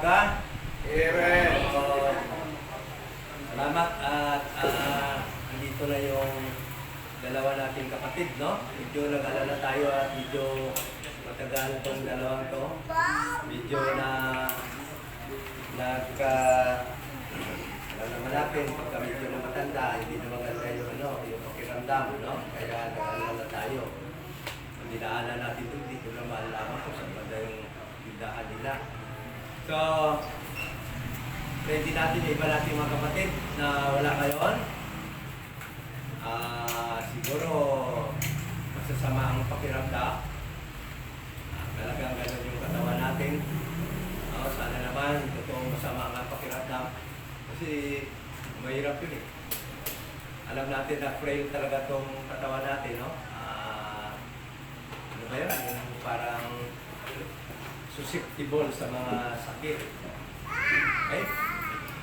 umaga. Amen. Salamat at andito na yung dalawa nating kapatid, no? Medyo nag-alala tayo at medyo matagal tong dalawang to. Medyo alam naman natin, pagka medyo na matanda, hindi na maganda yung pakiramdam, no? Kaya nag-alala tayo. Dinaanan natin dito na malaman kung saan banda yung tindahan nila. So, ready natin yung iba natin mga kapatid na wala ngayon. Siguro masasama ang pakiramdam. Talagang gano'n yung katawan natin. Sana naman totoong masama ang pakiramdam. Kasi mahirap yun eh. Alam natin na frail talaga itong katawan natin, no? Ano ba yun? Yung parang susceptible sa mga sakit. Okay?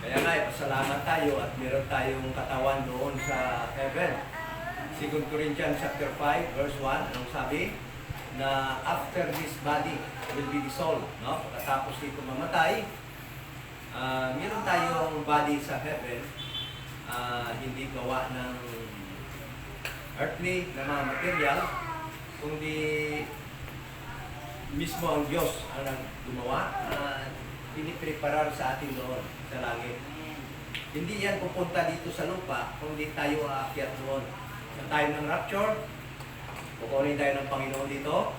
Kaya nga, pasalamat tayo at meron tayong katawan doon sa heaven. 2 Corinthians chapter 5, verse 1, anong sabi? Na after this body will be dissolved, no? Pagkatapos dito mamatay, meron tayong body sa heaven, hindi gawa ng earthly na mga material, kundi mismo ang Diyos ang gumawa na pinipreparar sa atin doon sa langit. Hindi yan pupunta dito sa lupa kung di tayo aakyat doon. Sa time ng rapture, kukunin tayo ng Panginoon dito,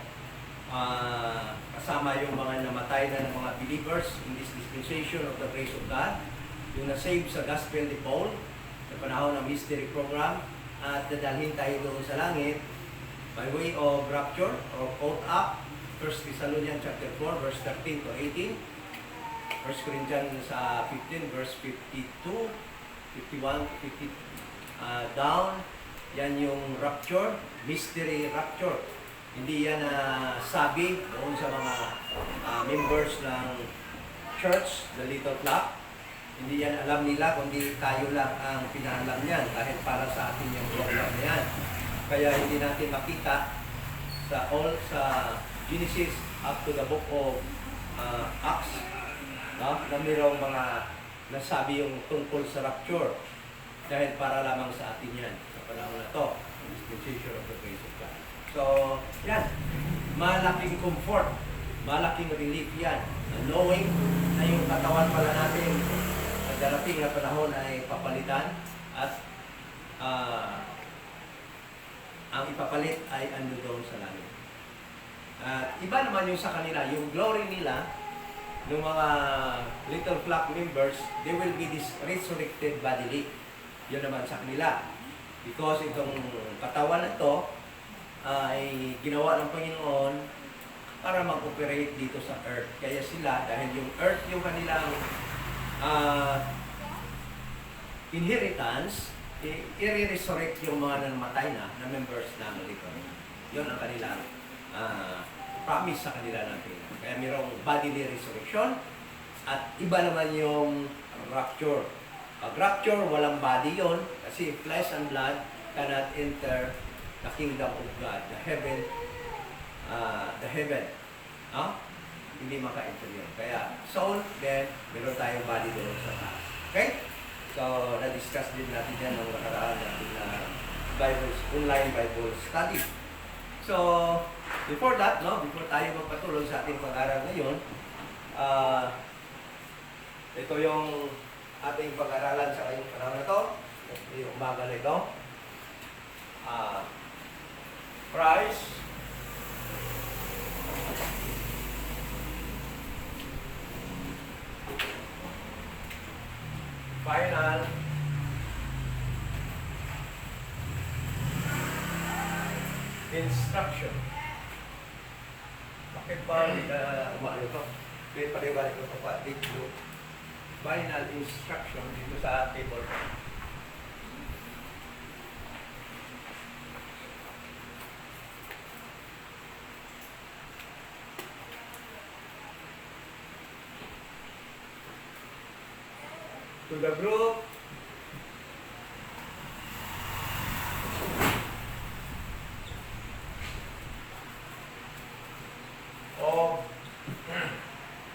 kasama yung mga namatay na ng mga believers in this dispensation of the grace of God, yung na-save sa Gospel ni Paul, sa panahon ng mystery program, at dadalhin tayo doon sa langit by way of rapture or caught up. 1 Thessalonians chapter 4, verse 13 to 18. 1 Corinthians 15, verse 52, 51, 50 down. Yan yung rapture, mystery rapture. Hindi yan sabi doon sa mga members ng church, the little flock. Hindi yan alam nila, kundi tayo lang ang pinaalam niyan dahil para sa atin yung program na yan. Kaya hindi natin makita sa Genesis up to the book of Acts, no? Na mayroong mga nasabi yung tungkol sa rapture dahil para lamang sa atin yan sa panahon na to, dispensation of the grace of God. So, yan, malaking comfort, malaking relief yan, knowing na yung katawan pala natin at darating na panahon ay papalitan at ang ipapalit ay ando doon sa langit. Iba naman yung sa kanila, yung glory nila, ng mga little flock members, they will be resurrected bodily. Yun naman sa kanila. Because itong katawan na ito ay ginawa ng Panginoon para mag-operate dito sa earth. Kaya sila, dahil yung earth yung kanilang inheritance, i-resurrect yung mga namatay na members namin dito. Yun ang kanilang promise sa kanila natin. Kaya mayroong bodily resurrection at iba naman yung rapture. Pag rapture, walang body yon kasi flesh and blood cannot enter the kingdom of God, the heaven. Hindi maka-enter yun. Kaya soul, then meron tayong body doon sa taas. Okay? So, na-discuss din natin yan ng nakaraan natin na online Bible study. So, before that, before tayo magpatuloy sa ating pag-aaral ngayon, ito yung ating pag-aaralan sa kayong panahon na ito. Ito yung umaga na ito. Christ final instruction. Bakit ba umano ito? Paliwanag ko pa dito. Final instruction dito sa table. To the group of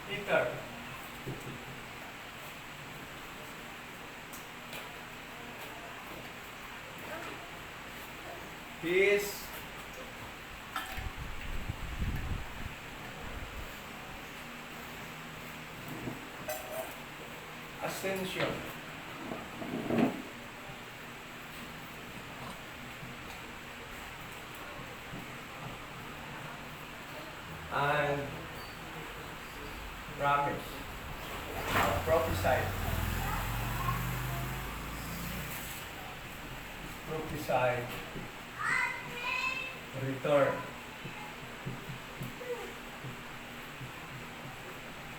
Peter. His ascension. And promise. Prophesied. Prophesied. Return.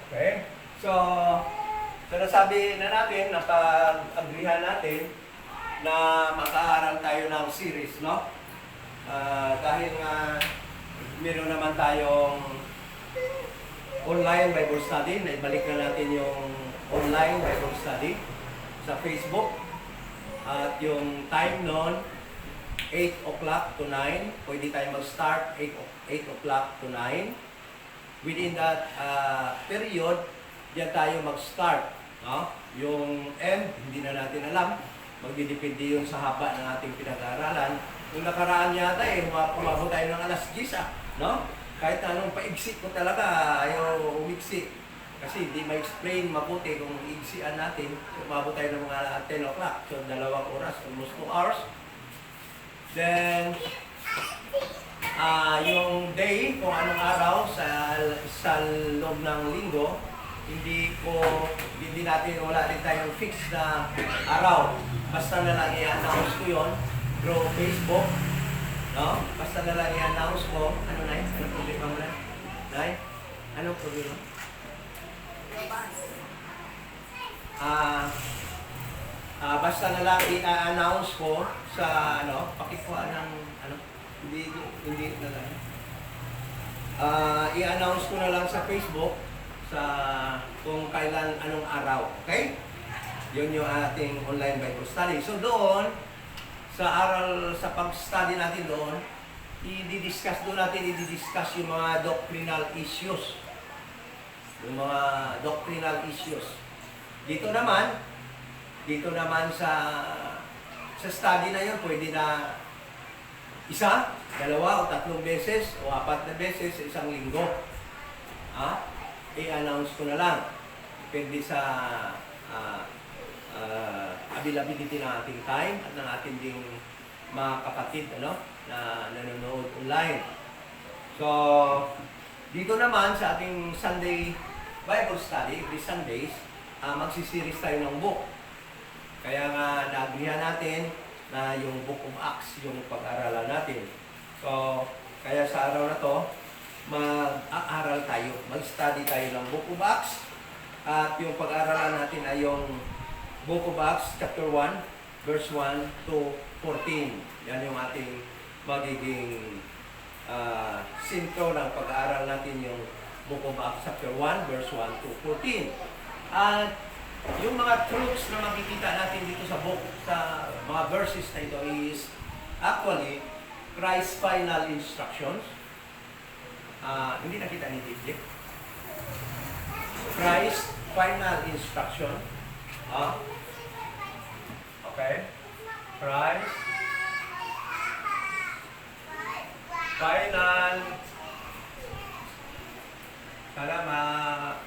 Okay? So, nasabi na natin, napag-agrihan natin na makaaral tayo ng series, no? Dahil nga meron naman tayong online Bible study, naibalik na natin yung online Bible study sa Facebook. At yung time noon, 8 o'clock to 9. Pwede tayo mag-start 8 o'clock to 9. Within that period, diyan tayo mag-start. No? Yung end, hindi na natin alam. Magdidepende yun sa haba ng ating pinag-aaralan. Yung nakaraan yata umabot tayo ng alas 10. No? Kahit anong paigsik ko talaga, ayaw umiksi. Kasi hindi ma-explain mabuti kung iiksian natin. Umabot tayo ng mga 10 o'clock. So, 2 oras, almost 2 hours. Then, yung day, kung anong araw sa loob ng linggo, hindi natin, wala din tayong fix na araw. Basta na lang i-announce ko yun through Facebook. No? Basta na lang i-announce ko. Ano na yun? Anong problema mo na? Nay? Anong problema? Basta na lang i-announce ko sa pakikuha ng hindi na lang. I-announce ko na lang sa Facebook sa kung kailan, anong araw. Okay? Yun yung ating online Bible study. So doon, sa pag-study natin doon, i-discuss yung mga doctrinal issues. Yung mga doctrinal issues. Dito naman sa study na yun, pwede na 1, 2 o 3 beses o 4 na beses sa isang linggo. I-announce ko na lang. Depende sa availability ng ating time at ng ating ding mga kapatid na nanonood online. So, dito naman sa ating Sunday Bible study, every Sundays, magsisiris tayo ng book. Kaya nga naagrihan natin na yung Book of Acts yung pag-aralan natin. So, kaya sa araw na to, mag-aaral tayo, mag-study tayo ng Book of Acts. At yung pag-aaralan natin ay yung Book of Acts, chapter 1, verse 1 to 14. Yan yung ating magiging sintro ng pag-aaral natin, yung Book of Acts, chapter 1, verse 1 to 14. At yung mga truths na makikita natin dito sa book, sa mga verses na ito is actually Christ's final instructions. Hindi nakita ni Dipdik. Christ's final instruction. Okay. Christ final. Sana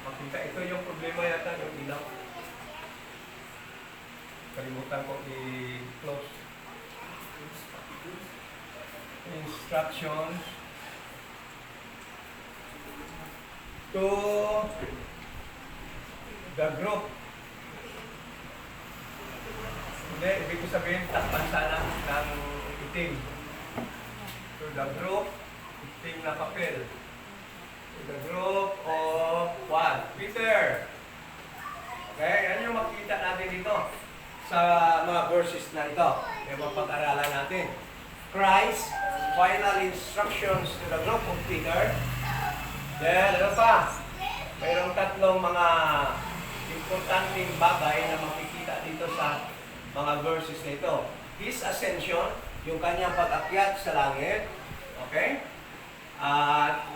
makita. Ito yung problema yata yung ilaw. Kalimutan ko i-close. Instructions to the group. Hindi, ibig ko sabihin, takpan sana ng itim. To the group, itim na papel. To the group of what? Peter. Okay, ano yung makikita natin dito sa mga verses na ito? Yung mapag-aralan natin. Christ, final instructions to the group of Peter. Then, ano pa? Mayroong 3 mga importanteng bagay na makikita dito sa mga verses na ito. His ascension, yung kanyang pag-akyat sa langit. Okay? At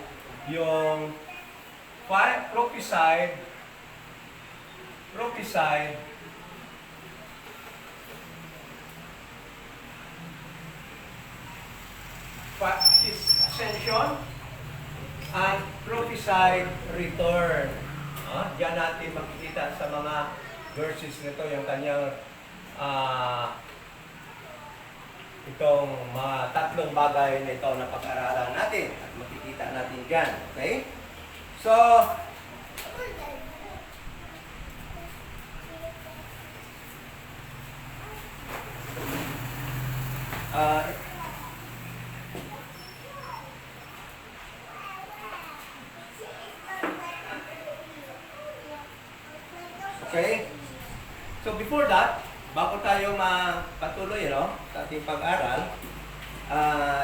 yung prophesied prophesy his ascension and prophesied return. Diyan natin makikita sa mga verses nito yung kanyang itong mga tatlong bagay na ito na pag-aralan natin at makikita natin dyan. Okay? So, okay? So before that, bago tayo magpatuloy sa ating pag-aral,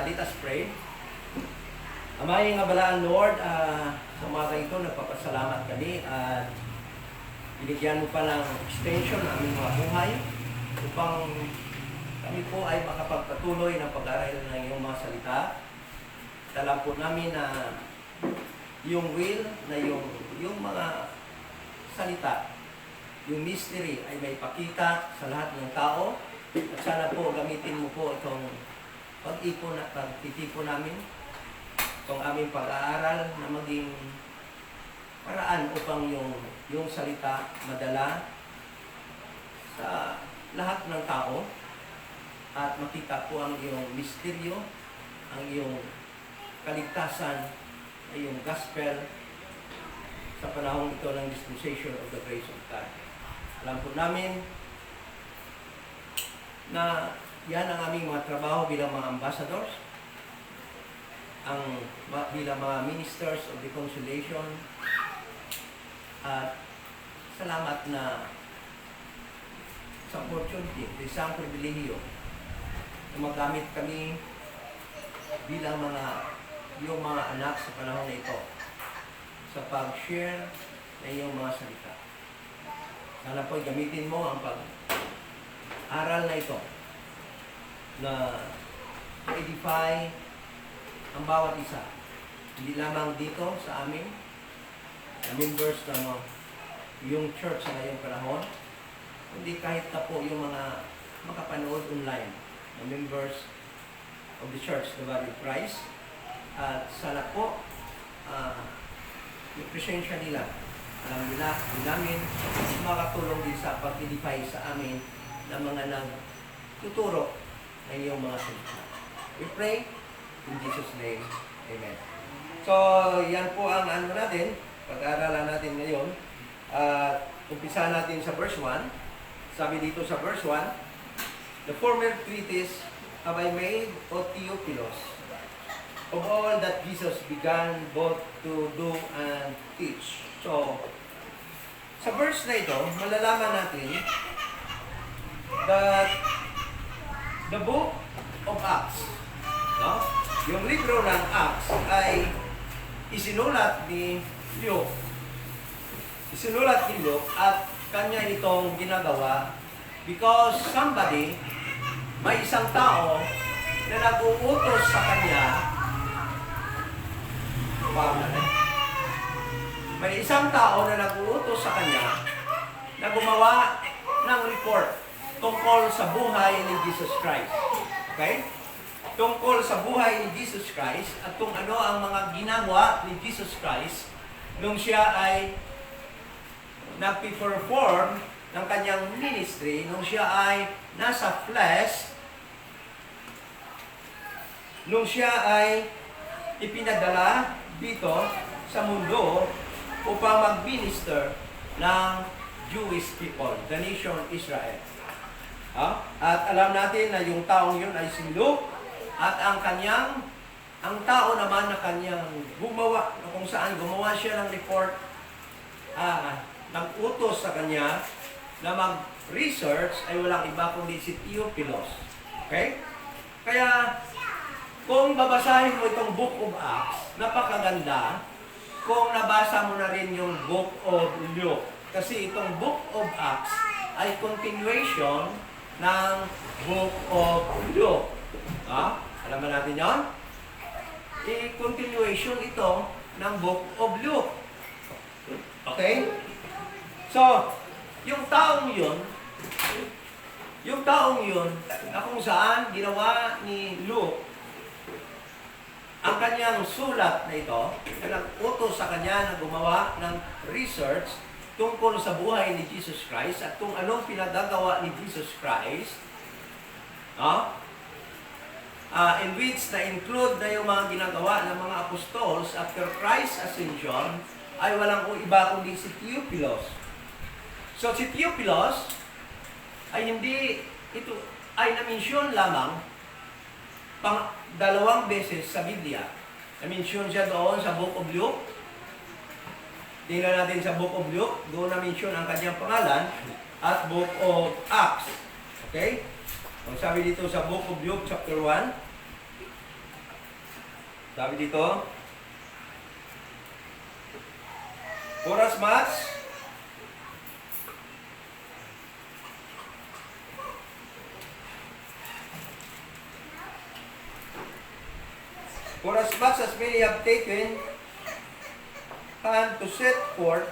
let us pray. Amay nga balaan, Lord, sa umaga ito, nagpapasalamat kami at binigyan mo pa ng extension ng aming mga buhay upang kami po ay makapagpatuloy ng pag-aral ng iyong mga salita. Alam po namin na yung will na yung mga salita, yung mystery ay may pakita sa lahat ng tao. At sana po gamitin mo po itong pag-ipon at pagtitipon namin, itong aming pag-aaral na maging paraan upang yung salita madala sa lahat ng tao at makita po ang iyong misteryo, ang iyong kaligtasan, ang iyong gospel sa panahon ito ng dispensation of the grace of God. Alam po namin na yan ang aming mga trabaho bilang mga ambassadors, bilang mga ministers of reconciliation, at salamat na sa opportunity, sa isang pribilehiyo na magamit kami bilang yung mga anak sa panahon na ito sa pag-share na iyong mga salita. Sana po gamitin mo ang pag-aral na ito na edify ang bawat isa. Hindi lamang dito sa amin, na members ng yung church sa ngayong panahon, kundi kahit na po yung mga makapanood online na members of the church, the body of Christ. At sana po yung presensya nila, alam nila, namin, makatulong din sa pag-edify sa amin ng mga nagtuturo ng iyong mga salita. We pray in Jesus' name. Amen. So, yan po ang natin, pag-aaralan natin ngayon. Umpisa natin sa verse 1. Sabi dito sa verse 1, the former treatise have I made, O Theophilus, of all that Jesus began both to do and teach. So, sa verse na ito, malalaman natin that the book of Acts, yung libro ng Acts ay isinulat ni Luke. Isinulat ni Luke at kanya itong ginagawa because may isang tao na nag-uutos sa kanya. May isang tao na nag-uutos sa kanya na gumawa ng report tungkol sa buhay ni Jesus Christ. Okay? Tungkol sa buhay ni Jesus Christ at kung ano ang mga ginagawa ni Jesus Christ nung siya ay nag-perform ng kanyang ministry, nung siya ay nasa flesh, nung siya ay ipinadala dito sa mundo upang mag-minister ng Jewish people, the nation Israel. At alam natin na yung taong yun ay si Luke at ang tao naman na kanyang gumawa, kung saan gumawa siya ng report, nag-utos sa kanya na mag-research ay walang iba kundi si Theophilus. Okay? Kaya, kung babasahin mo itong Book of Acts, napakaganda kung nabasa mo na rin yung Book of Luke. Kasi itong Book of Acts ay continuation ng Book of Luke. Alam ba natin yun? Continuation ito ng Book of Luke. Okay? So, yung taong yun, na kung saan ginawa ni Luke ang kanyang sulat na ito, na nag-utos sa kanya na gumawa ng research tungkol sa buhay ni Jesus Christ at kung anong pinagagawa ni Jesus Christ, no? In which na-include na yung mga ginagawa ng mga apostles after Christ's ascension, ay walang iba kundi si Theophilus. So si Theophilus ay hindi, ito ay na-mention lamang dalawang beses sa Biblia. Na-mention siya doon sa Book of Luke. Tingnan natin sa Book of Luke, doon na-mention ang kanyang pangalan, at Book of Acts. Okay? Ang sabi dito sa Book of Luke, chapter 1, sabi dito, for as much as many have taken hand to set forth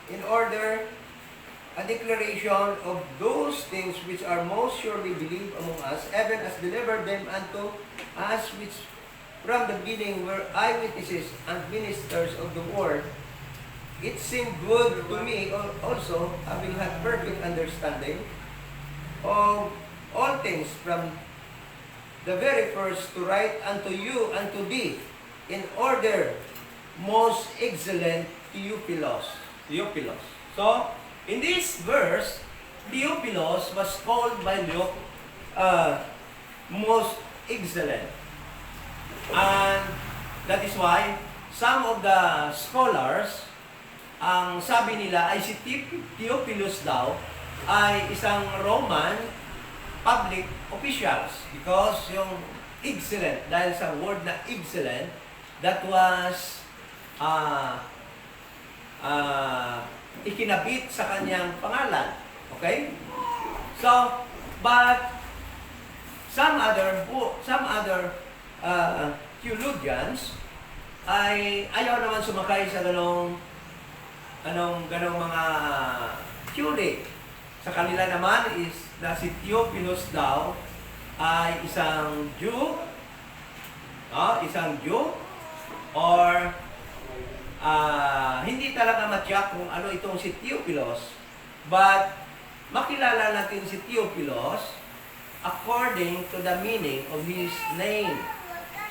in order a declaration of those things which are most surely believed among us, even as delivered them unto us which from the beginning were eyewitnesses and ministers of the word. It seemed good to me also, having had perfect understanding of all things from the very first, to write unto you and to thee, in order, most excellent Theophilus. So, in this verse, Theophilus was called by Luke most excellent. And that is why some of the scholars, ang sabi nila ay si Theophilus daw ay isang Roman public officials, because yung excellent, dahil sa word na excellent, that was ikinabit sa kanyang pangalan. Okay? So, but some other theologians ay ayaw naman sumakay sa ganong mga theory. Sa kanila naman is na si Theophilus daw ay isang Jew, or hindi talaga matyak kung ano itong si Theophilus, but makilala natin si Theophilus according to the meaning of his name.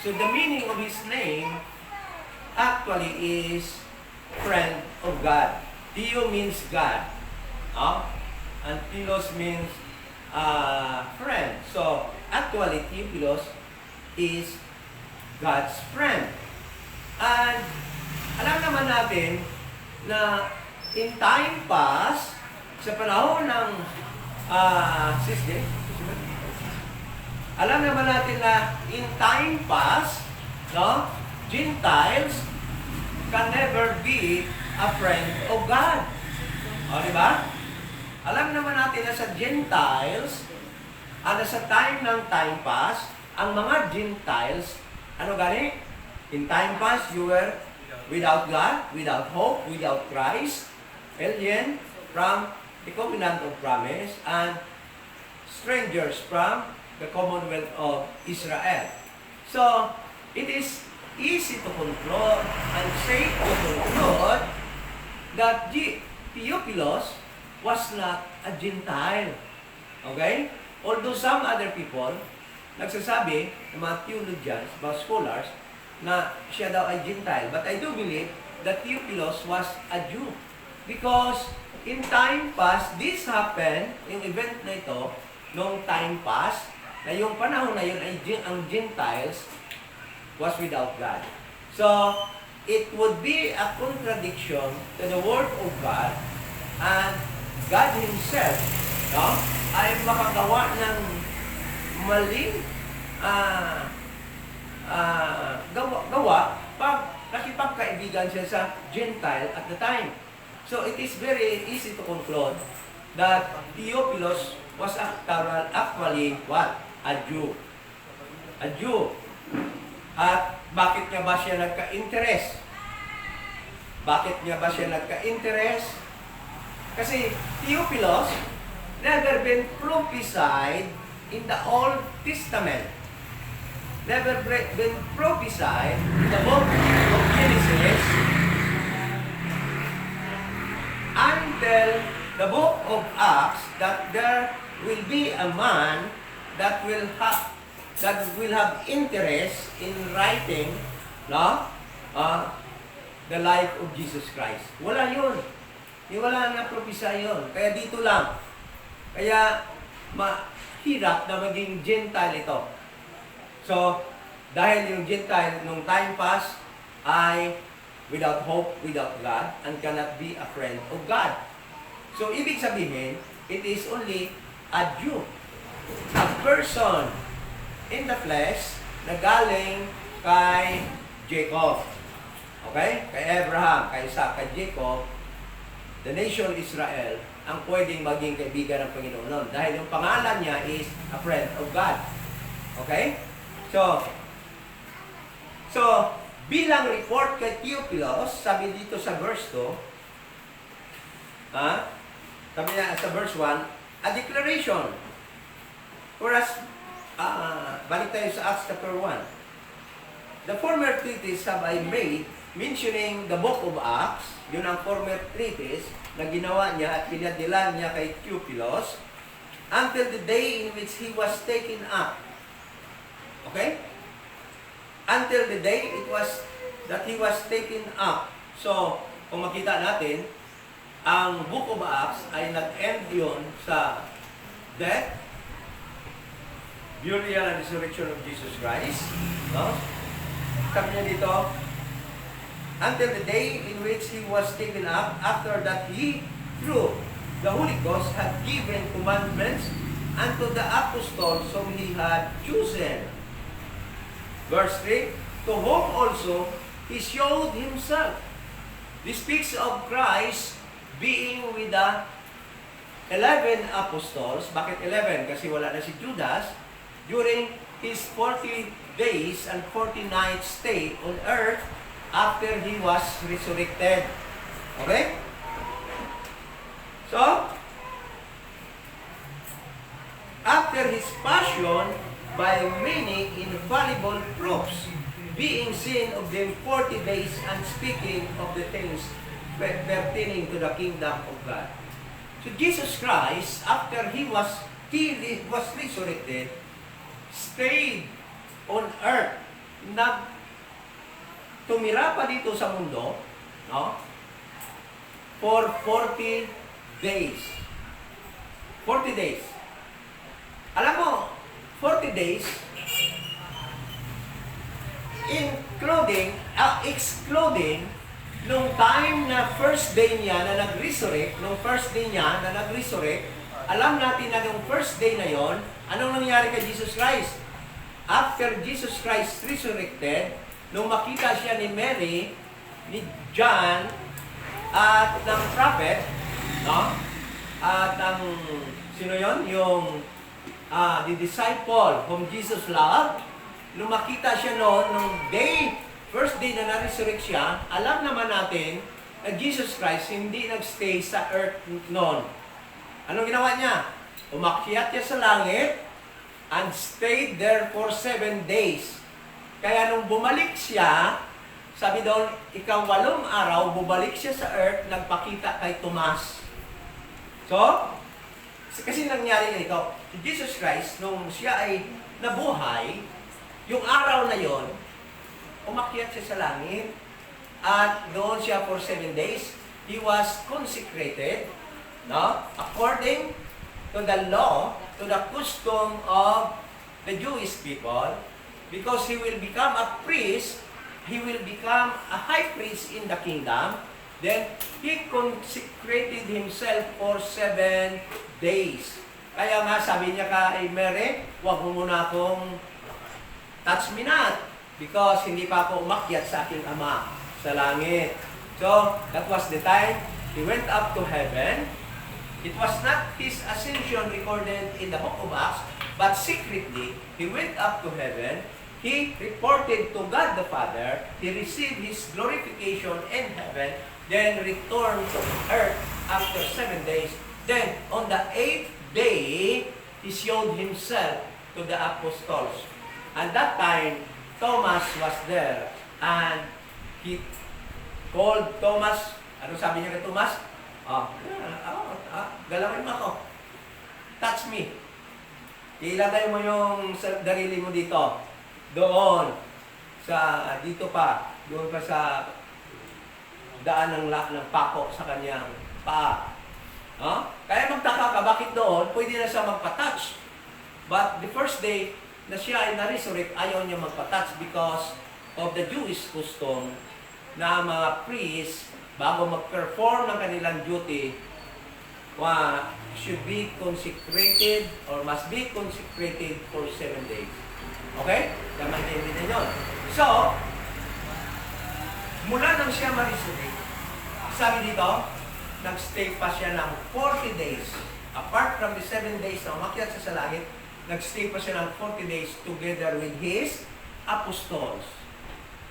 So the meaning of his name actually is friend of God. Theo means God, and Philos means friend. So actually Theophilus is God's friend. And alam naman natin na in time past, sa panahon ng alam naman natin na in time past, no, Gentiles can never be a friend of God. O, di ba? Alam naman natin na sa Gentiles, sa time ng time past, ang mga Gentiles, ano gani? In time past, you were without God, without hope, without Christ, alien from the covenant of promise, and strangers from the Commonwealth of Israel. So, it is easy to conclude and safe to conclude that Theophilus was not a Gentile. Okay? Although some other people nagsasabi, ng mga theologians, mga scholars, na siya daw ay Gentile. But I do believe that Theophilus was a Jew. Because in time past, this happened, yung event na ito, nung time past, na yung panahon na yun ay ang Gentiles was without God. So, it would be a contradiction to the Word of God, and God Himself, no, ay makagawa ng maling gawa pag nakipagkaibigan siya sa Gentile at the time. So, it is very easy to conclude that Theophilus was actually what? A Jew. A Jew. At bakit nga ba siya nagka-interest? Bakit nga ba siya nagka-interest Kasi Theophilus never been prophesied in the Old Testament. Never been prophesied in the book of Genesis until the book of Acts that there will be a man that will have interest in writing the life of Jesus Christ. Wala yun. Wala na propesya yun. Kaya dito lang. Kaya mahirap na maging Gentile ito. So, dahil yung Gentile nung time pass ay without hope, without God, and cannot be a friend of God. So, ibig sabihin, it is only a Jew, a person in the flesh na galing kay Jacob. Okay? Kay Abraham, kay Isaac, kay Jacob, the nation Israel, ang pwedeng maging kaibigan ng Panginoon noon. Dahil yung pangalan niya is a friend of God. Okay? So, bilang report kay Theophilus, sabi dito sa verse 2, sabi niya sa verse 1, a declaration. Whereas, balik tayo sa Acts chapter 1. The former treatise have I made mentioning the book of Acts, yun ang former treatise na ginawa niya at pinadala niya kay Theophilus until the day in which he was taken up. Okay? Until the day that he was taken up. So, kung makita natin, ang book of Acts ay nag-end yun sa death, burial, and resurrection of Jesus Christ. No? Sabi niya dito, until the day in which he was taken up, after that he, through the Holy Ghost, had given commandments unto the apostles whom he had chosen. Verse 3, to whom also he showed himself. This speaks of Christ being with the 11 apostles. Bakit 11? Kasi wala na si Judas. During his 40 days and 40 nights stay on earth, after he was resurrected. Okay? So, after his passion, by many infallible proofs, being seen of them 40 days and speaking of the things pertaining to the kingdom of God. So Jesus Christ, after he was resurrected, stayed on earth, tumira pa dito sa mundo, no? For 40 days. 40 days. Alam mo, 40 days, excluding nung time na first day niya na nag-resurrect, alam natin na nung first day na yon, anong nangyari kay Jesus Christ? After Jesus Christ resurrected, nung makita siya ni Mary, ni John, at ng prophet, no? At ang, sino yon? Yung the disciple whom Jesus loved, nung makita siya noon, nung first day na na-resurrect siya, alam naman natin na Jesus Christ hindi nagstay sa earth noon. Anong ginawa niya? Umakyat siya sa langit and stayed there for 7 days. Kaya nung bumalik siya, sabi doon, ika-8 araw, bumalik siya sa earth, nagpakita kay Tomas. So, kasi nangyari nga ito, Jesus Christ, nung siya ay nabuhay, yung araw na yon, umakyat siya sa langit, at doon siya for 7 days. He was consecrated, no? According to the law, to the custom of the Jewish people, because he will become a priest, he will become a high priest in the kingdom. Then, he consecrated himself for 7 days. Kaya nga, sabi niya kay Mary, huwag mo muna akong touch me not, because hindi pa ako umakyat sa aking Ama sa langit. So, that was the time he went up to heaven. It was not his ascension recorded in the book of Acts, but secretly, he went up to heaven. He reported to God the Father. He received his glorification in heaven, then returned to earth after 7 days. Then, on the 8th day, He showed Himself to the apostles. And that time, Thomas was there. And He called Thomas. Ano sabi niya kay Thomas? Galawin mo ako. Touch me. Ilagay mo yung darili mo dito. Doon. Dito pa. Doon pa sa daan ng pako sa kanyang paa. Kaya magtaka ka, bakit doon? Pwede na siya magpa-touch. But the first day na siya ay na-resurrect, ayaw niya magpa-touch because of the Jewish custom na mga priests, bago mag-perform ng kanilang duty, should be consecrated or must be consecrated for 7 days. Okay? Maintindihan din yun. So, mula nang siya ma-resurrect, sabi dito, nag-stay pa siya ng 40 days. Apart from the 7 days na umakyat siya sa langit, nag-stay pa siya ng 40 days together with His apostles.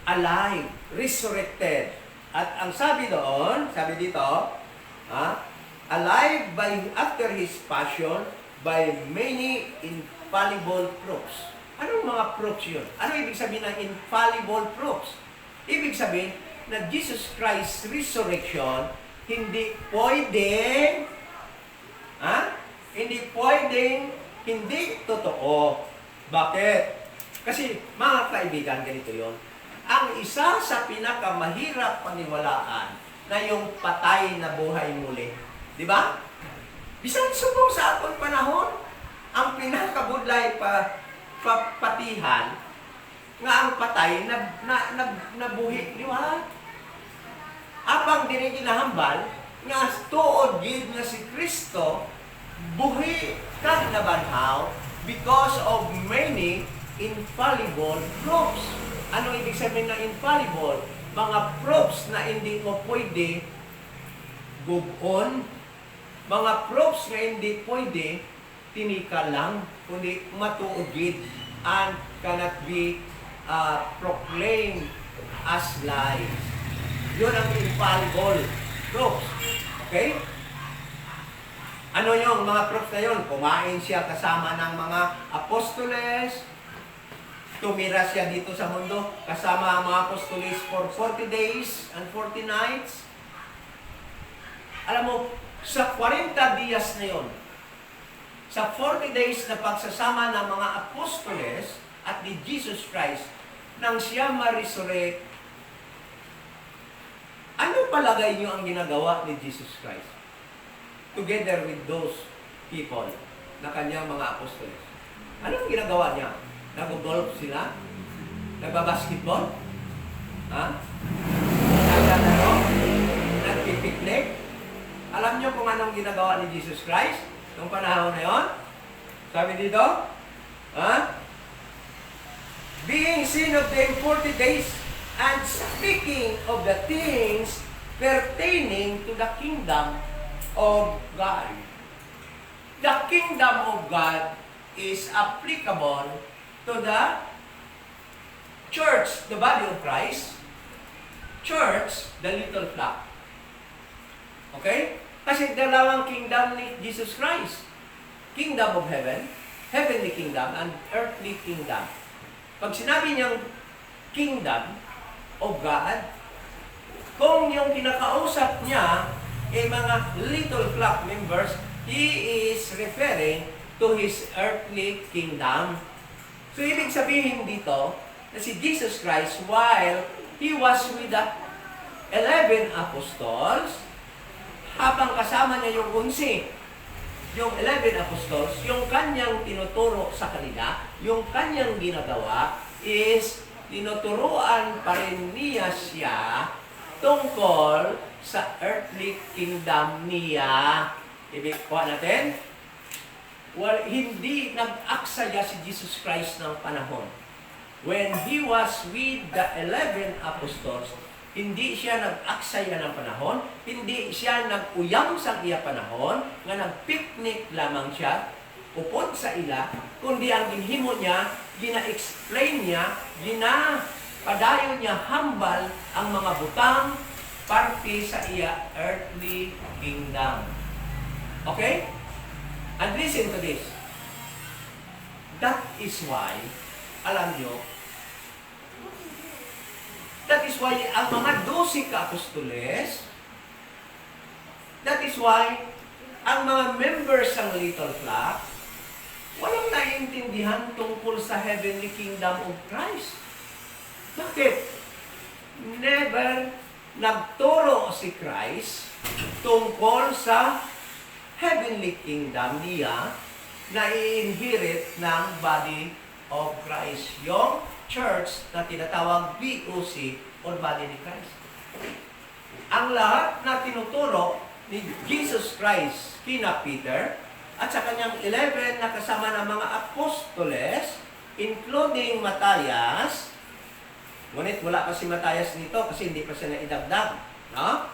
Alive, resurrected. At ang sabi doon, sabi dito, alive after His passion by many infallible proofs. Anong mga proofs yun? Ano ibig sabihin ng infallible proofs? Ibig sabihin na Jesus Christ's resurrection hindi pwedeng hindi totoo. Bakit? Kasi mga kaibigan, ganito yon. Ang isa sa pinakamahirap paniwalaan na yung patay na buhay muli. Di ba? Bisan subong sa atong panahon, ang pinakabudlay patihan nga ang patay nabuhi. Di ba? Apang diri ginahambal nga tuod gid nga si Kristo buhi kag nabanhaw because of many infallible proofs. Ano ibig sabihin ng infallible? Mga proofs na hindi mo pwede gugon, mga proofs na hindi pwede tinika lang, kundi matuod gid and cannot be proclaimed as lies. Yun ang infallible proofs. Okay? Ano yung mga proofs na yun? Kumain siya kasama ng mga apostoles, tumira siya dito sa mundo kasama ang mga apostoles for 40 days and 40 nights. Alam mo, sa 40 dias na yun, sa 40 days na pagsasama ng mga apostoles at ni Jesus Christ, nang siya ma-resurrect, ano palagay niyo ang ginagawa ni Jesus Christ? Together with those people na kanyang mga apostoles. Anong ginagawa niya? Nag-golf sila? Nagbabasketball? Naglalaro? Nagpipiknik? Alam niyo kung anong ginagawa ni Jesus Christ noong panahon na yon? Sabi dito, being seen of them 40 days and speaking of the things pertaining to the kingdom of God. The kingdom of God is applicable to the church, the body of Christ, church, the little flock. Okay? Kasi dalawang kingdom ni Jesus Christ. Kingdom of heaven, heavenly kingdom, and earthly kingdom. Pag sinabi niyang kingdom of God, kung yung kinakausap niya ay mga little flock members, He is referring to His earthly kingdom. So, ibig sabihin dito, na si Jesus Christ, while He was with the 11 apostles, habang kasama niya yung 11 apostles, yung kanyang tinuturo sa kanila, yung kanyang ginagawa is tinuturuan pa rin niya siya tungkol sa earthly kingdom niya. Ibig kuha natin, hindi nag-aksaya si Jesus Christ ng panahon. When He was with the 11 apostles, hindi siya nag-aksaya ng panahon, hindi siya nag-uyang sa iya panahon, nga nag-picnic lamang siya, upod sa ila, kundi ang ginhimo niya, gina-explain niya, padayon niya hambal ang mga butang parte sa iya earthly kingdom. Okay? And listen to this. That is why, alam nyo, that is why ang mga 12 ka-apostoles, that is why ang mga members ng Little Flock, walang naiintindihan tungkol sa heavenly kingdom of Christ. Bakit? Never nagturo si Christ tungkol sa heavenly kingdom niya na i-inherit ng body of Christ. Yung church na tinatawag BOC or body ni Christ. Ang lahat na tinuturo ni Jesus Christ kina Peter at sa kanyang 11 na kasama ng mga apostoles, including Matthias, ngunit wala pa si Matthias dito kasi hindi pa siya naidagdag, no?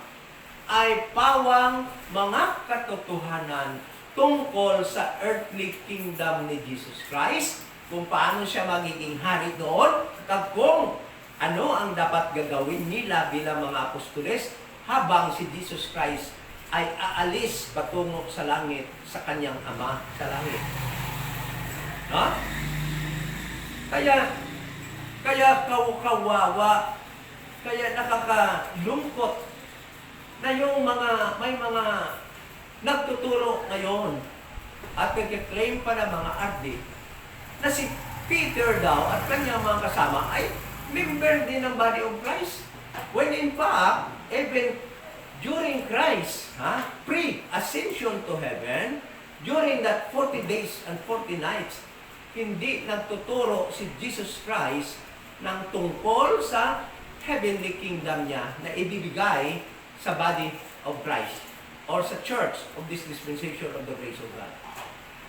Ay pawang mga katotohanan tungkol sa earthly kingdom ni Jesus Christ, kung paano siya magiging hari doon, at kung ano ang dapat gagawin nila bilang mga apostoles habang si Jesus Christ ay aalis patungo sa langit sa kanyang Ama sa langit. No? Kaya kawawa, kaya nakakalungkot na yung may mga nagtuturo ngayon at nagkiklaim pa ng mga ardi na si Peter daw at kanyang mga kasama ay member din ng body of Christ. When in fact, even during Christ, pre-ascension to heaven, during that 40 days and 40 nights, hindi nagtuturo si Jesus Christ ng tungkol sa heavenly kingdom niya na ibibigay sa body of Christ or sa church of this dispensation of the grace of God.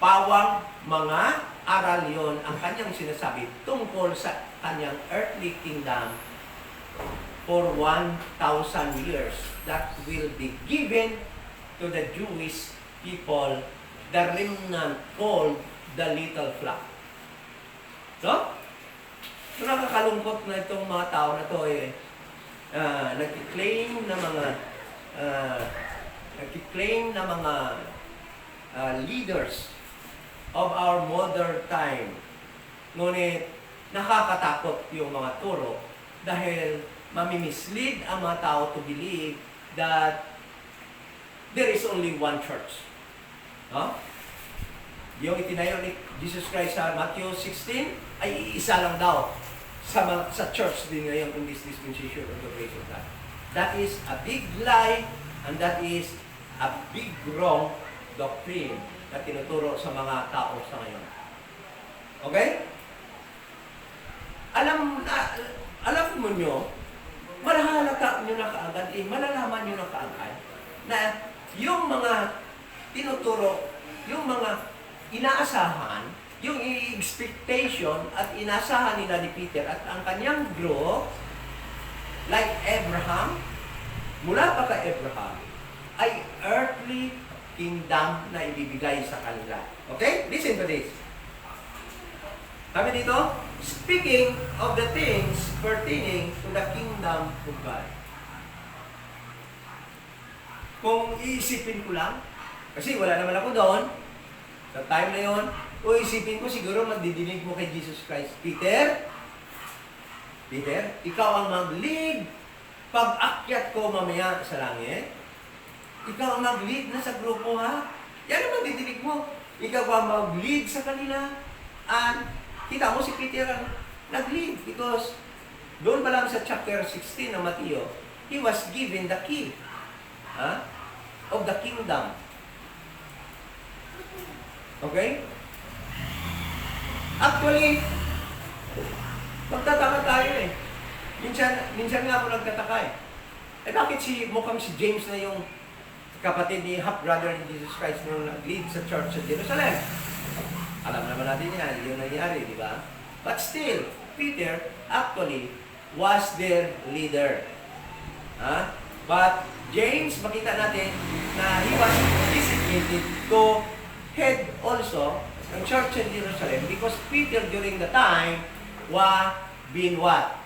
Pawang mga aral yon ang kanyang sinasabi tungkol sa kanyang earthly kingdom for 1,000 years that will be given to the Jewish people, the remnant called the Little Flock. So, nakakalungkot na itong mga tao na ito nagkiklaim na mga leaders of our modern time. Ngunit nakakatakot yung mga turo dahil mamimislead ang mga tao to believe that there is only one church. No? Yung itinayo ni Jesus Christ sa Matthew 16 ay iisa lang daw sa church din ngayon in this dispensation of the grace of God. That is a big lie and that is a big wrong doctrine na tinuturo sa mga tao sa ngayon. Okay? Alam mo nyo, malahalata nyo na kaagad, malalaman nyo na kaagad na yung mga tinuturo, yung mga inaasahan, yung expectation at inaasahan nila ni Peter at ang kanyang group, like Abraham, mula pa kay Abraham, ay earthly kingdom na ibibigay sa kanila. Okay? Listen to this. Kami dito, speaking of the things pertaining to the kingdom of God. Kung iisipin ko lang, kasi wala naman ako doon, sa time na yon, o isipin ko siguro magdidinig mo kay Jesus Christ. Peter, ikaw ang mag-lead pag akyat ko mamaya sa langit. Ikaw ang mag-lead na sa grupo, ha? Yan ang magdidinig mo. Ikaw ang mag-lead sa kanila. And kita mo si Peter ang nag-lead because doon pa lang sa chapter 16 ng Matthew, he was given the key of the kingdom. Okay? Actually, magtataka tayo eh. Minsan nga ako nagtataka eh. Bakit mukhang si James na yung kapatid ni half-brother ni Jesus Christ nung nag-lead sa church sa Jerusalem? Alam naman natin yan, yung nangyari, di ba? But still, Peter actually was their leader. But James, makita natin na he was designated to head also ng church in Jerusalem because Peter during the time was being what?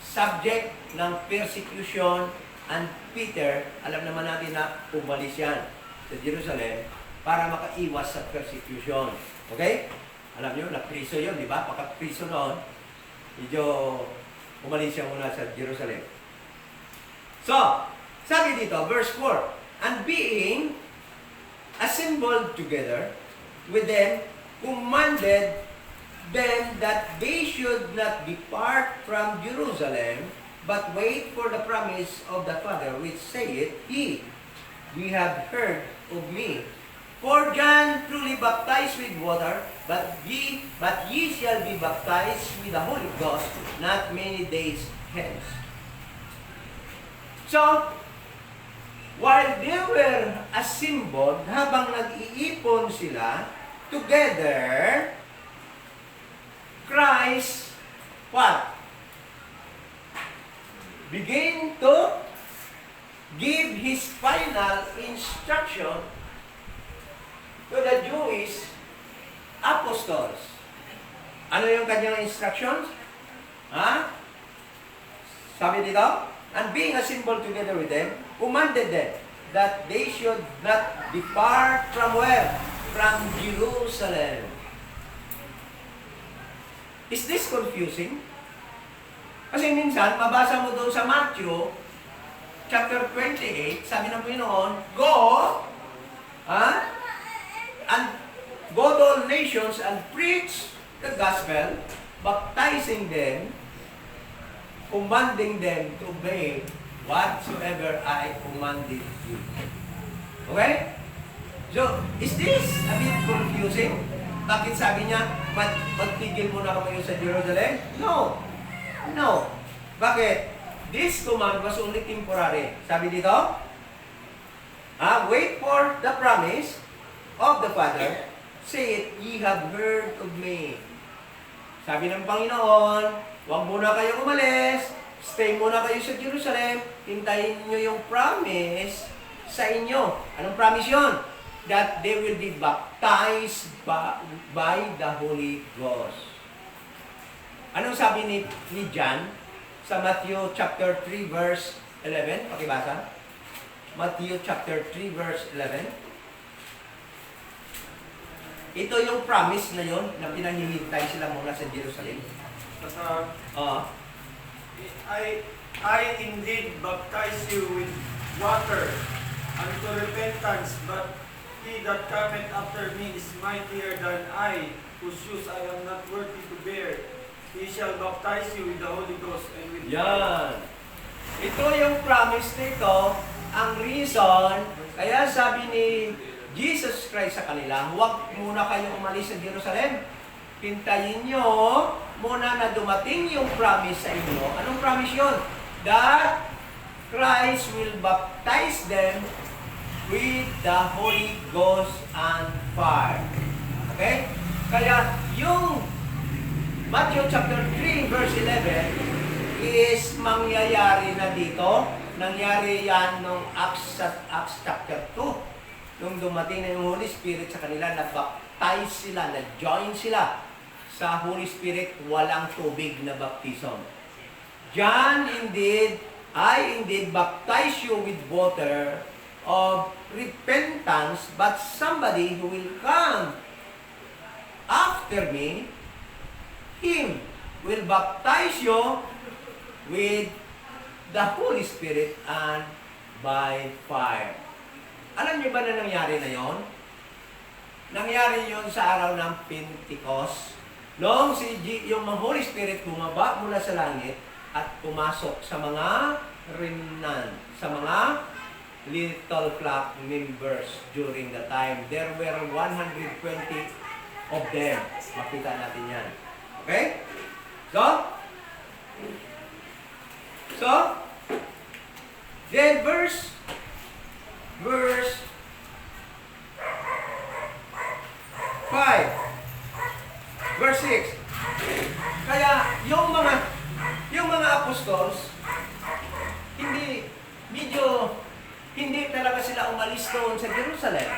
Subject ng persecution and Peter, alam naman natin na umalis yan sa Jerusalem para makaiwas sa persecution. Okay? Alam nyo, napriso yun, di ba? Pagka-priso noon, medyo umalis siya muna sa Jerusalem. So, sabi dito, verse 4, and being assembled together with them, commanded them that they should not depart from Jerusalem, but wait for the promise of the Father, which saith he, we have heard of me. For John truly baptized with water, but ye shall be baptized with the Holy Ghost not many days hence. So, while they were assembled, habang nag-iipon sila, together, Christ, what? Begin to give His final instruction to the Jewish apostles. Ano yung kanyang instructions? Ha? Sabi dito, and being assembled together with them, commanded them that they should not depart from where? From Jerusalem. Is this confusing? Kasi minsan, mabasa mo doon sa Matthew, chapter 28, sabi ng Panginoon, go, and go to all nations and preach the gospel, baptizing them, commanding them to obey whatsoever I commanded you. Okay? So, is this a bit confusing? Bakit sabi niya, magtigil muna kami sa Jerusalem? No. No. Bakit? This command was only temporary. Sabi dito, wait for the promise of the Father, say it, ye have heard of me. Sabi ng Panginoon, huwag muna kayo umalis, stay muna kayo sa Jerusalem, hintayin nyo yung promise sa inyo. Anong promise yon? That they will be baptized by the Holy Ghost. Anong sabi ni John sa Matthew chapter 3 verse 11? Pakibasa. Matthew chapter 3 verse 11. Ito yung promise na yon na pinahihintay sila muna sa Jerusalem. I indeed baptize you with water unto repentance, but he that cometh after me is mightier than I, whose shoes I am not worthy to bear. He shall baptize you with the Holy Ghost and with fire. Ito yung promise nito, ang reason, kaya sabi ni Jesus Christ sa kanila, huwag muna kayong umalis sa Jerusalem. Hintayin nyo muna na dumating yung promise sa inyo. Anong promise yun? That Christ will baptize them with the Holy Ghost and fire. Okay? Kaya yung Matthew chapter 3 verse 11 is mangyayari na dito. Nangyari yan nung Acts chapter 2. Nung dumating na yung Holy Spirit sa kanila, na-baptize sila, na-join sila sa Holy Spirit, walang tubig na baptism. John, I indeed baptize you with water of repentance, but somebody who will come after me, Him will baptize you with the Holy Spirit and by fire. Alam niyo ba na nangyari na yon? Nangyari yon sa araw ng Pentecost. Noong yung Holy Spirit bumaba mula sa langit at pumasok sa mga remnant, sa mga little flock members during the time. There were 120 of them. Makita natin yan. Okay? So, then verse 5, verse 6. Kaya yung mga apostles, hindi talaga sila umalis doon sa Jerusalem.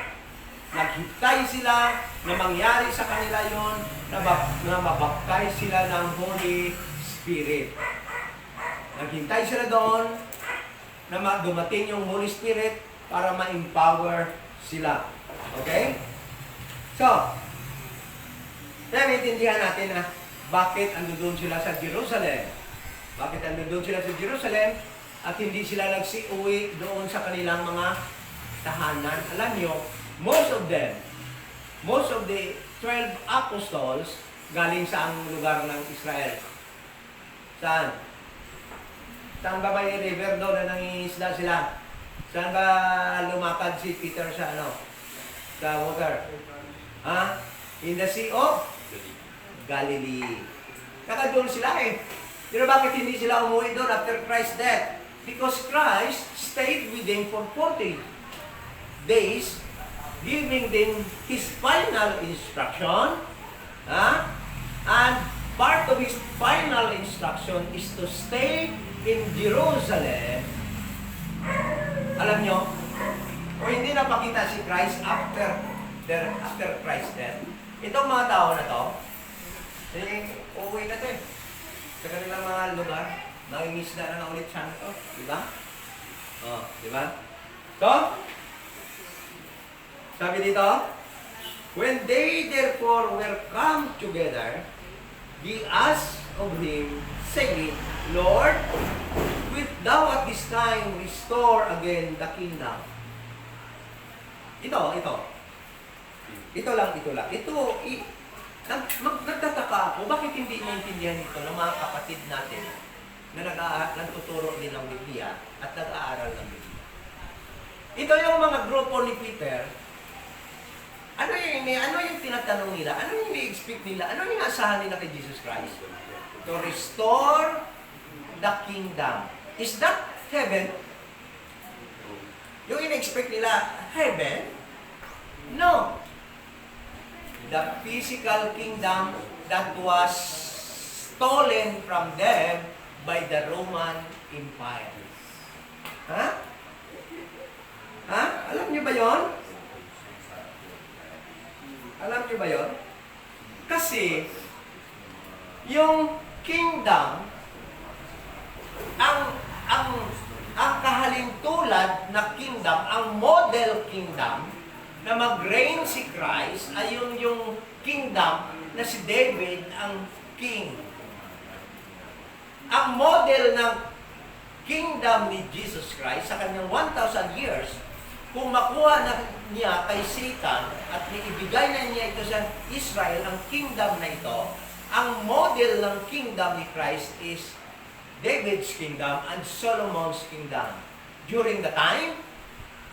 Naghintay sila na mangyari sa kanila yon na mabaptize sila ng Holy Spirit. Naghintay sila doon na dumating yung Holy Spirit para ma-empower sila. Okay? So, kaya maintindihan natin na bakit andun sila sa Jerusalem. Bakit andun sila sa Jerusalem at hindi sila nagsiuwi doon sa kanilang mga tahanan. Alam nyo, most of the 12 apostles galing sa ang lugar ng Israel. Saan? Saan ba may river doon na nangingisda sila? Saan ba lumakad si Peter sa sa water? Ha? In the Sea of Galilee. Doon sila eh. Pero bakit hindi sila umuwi doon after Christ's death? Because Christ stayed with them for 40 days, giving them His final instruction. And part of His final instruction is to stay in Jerusalem. Alam nyo, o hindi napakita si Christ after Christ's death. Itong mga tao na to, uuwi na to eh. Sa kanilang mga lugar, nangingisda na ulit siya na to. Diba? Diba? So, sabi dito, when they therefore were come together, they asked of him, saying, Lord, wilt thou at this time restore again the kingdom? Ito lang. Nagtataka ako, bakit hindi naintindihan ito ng mga kapatid natin na nagtuturo din ng Biblia at nag-aaral ng Biblia. Ito yung mga grupo ni Peter. Ano yung tinatanong nila? Ano yung i-expect nila? Ano yung asahan nila kay Jesus Christ? To restore the kingdom. Is that heaven? Yung in-expect nila, heaven? No. The physical kingdom that was stolen from them by the Roman Empire. Alam niyo ba yon? Alam niyo ba yon? Kasi, yung kingdom, ang kahalintulad na kingdom, ang model kingdom, na mag-reign si Christ ay yung kingdom na si David ang king. Ang model ng kingdom ni Jesus Christ sa kanyang 1,000 years, kung makuha na niya kay Satan at ibigay na niya ito sa Israel, ang kingdom na ito, ang model ng kingdom ni Christ is David's kingdom and Solomon's kingdom. During the time,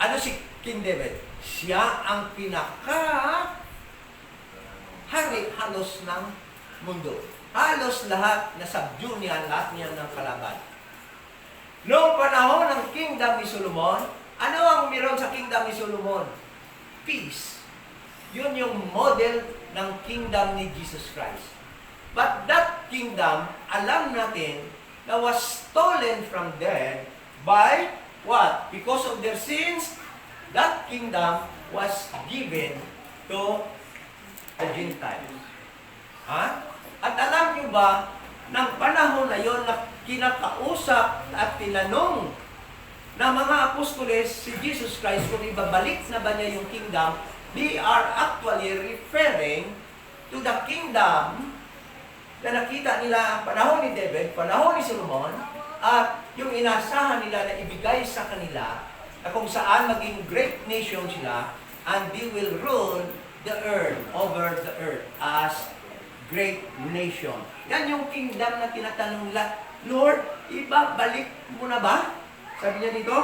ano si King David? Siya ang pinaka-hari halos ng mundo. Halos lahat na subdue niya, lahat niya ng kalaban. Noong panahon ng kingdom ni Solomon, ano ang meron sa kingdom ni Solomon? Peace. Yun yung model ng kingdom ni Jesus Christ. But that kingdom, alam natin, na was stolen from them by what? Because of their sins, that kingdom was given to the Gentiles. At alam nyo ba, ng panahon na yon na kinakausap at tinanong ng mga apostoles si Jesus Christ kung ibabalik na ba niya yung kingdom, they are actually referring to the kingdom na nakita nila ang panahon ni David, panahon ni Solomon, at yung inasahan nila na ibigay sa kanila na kung saan maging great nation sila and they will rule the earth, over the earth as great nation. Yan yung kingdom na tinatanong nila, Lord, ibabalik mo na ba? Sabi niya dito?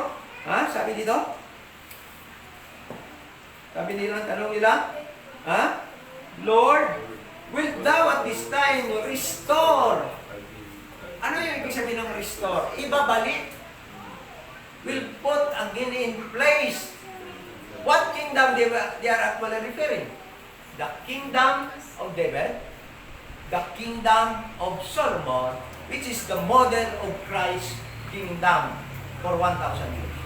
Sabi dito? Sabi nila, tanong nila, Lord, wilt thou at this time restore? Ano yung ibig sabihin ng restore? Ibabalik. Will put again in place. What kingdom they are actually referring? The kingdom of David, the kingdom of Solomon, which is the model of Christ's kingdom for 1,000 years.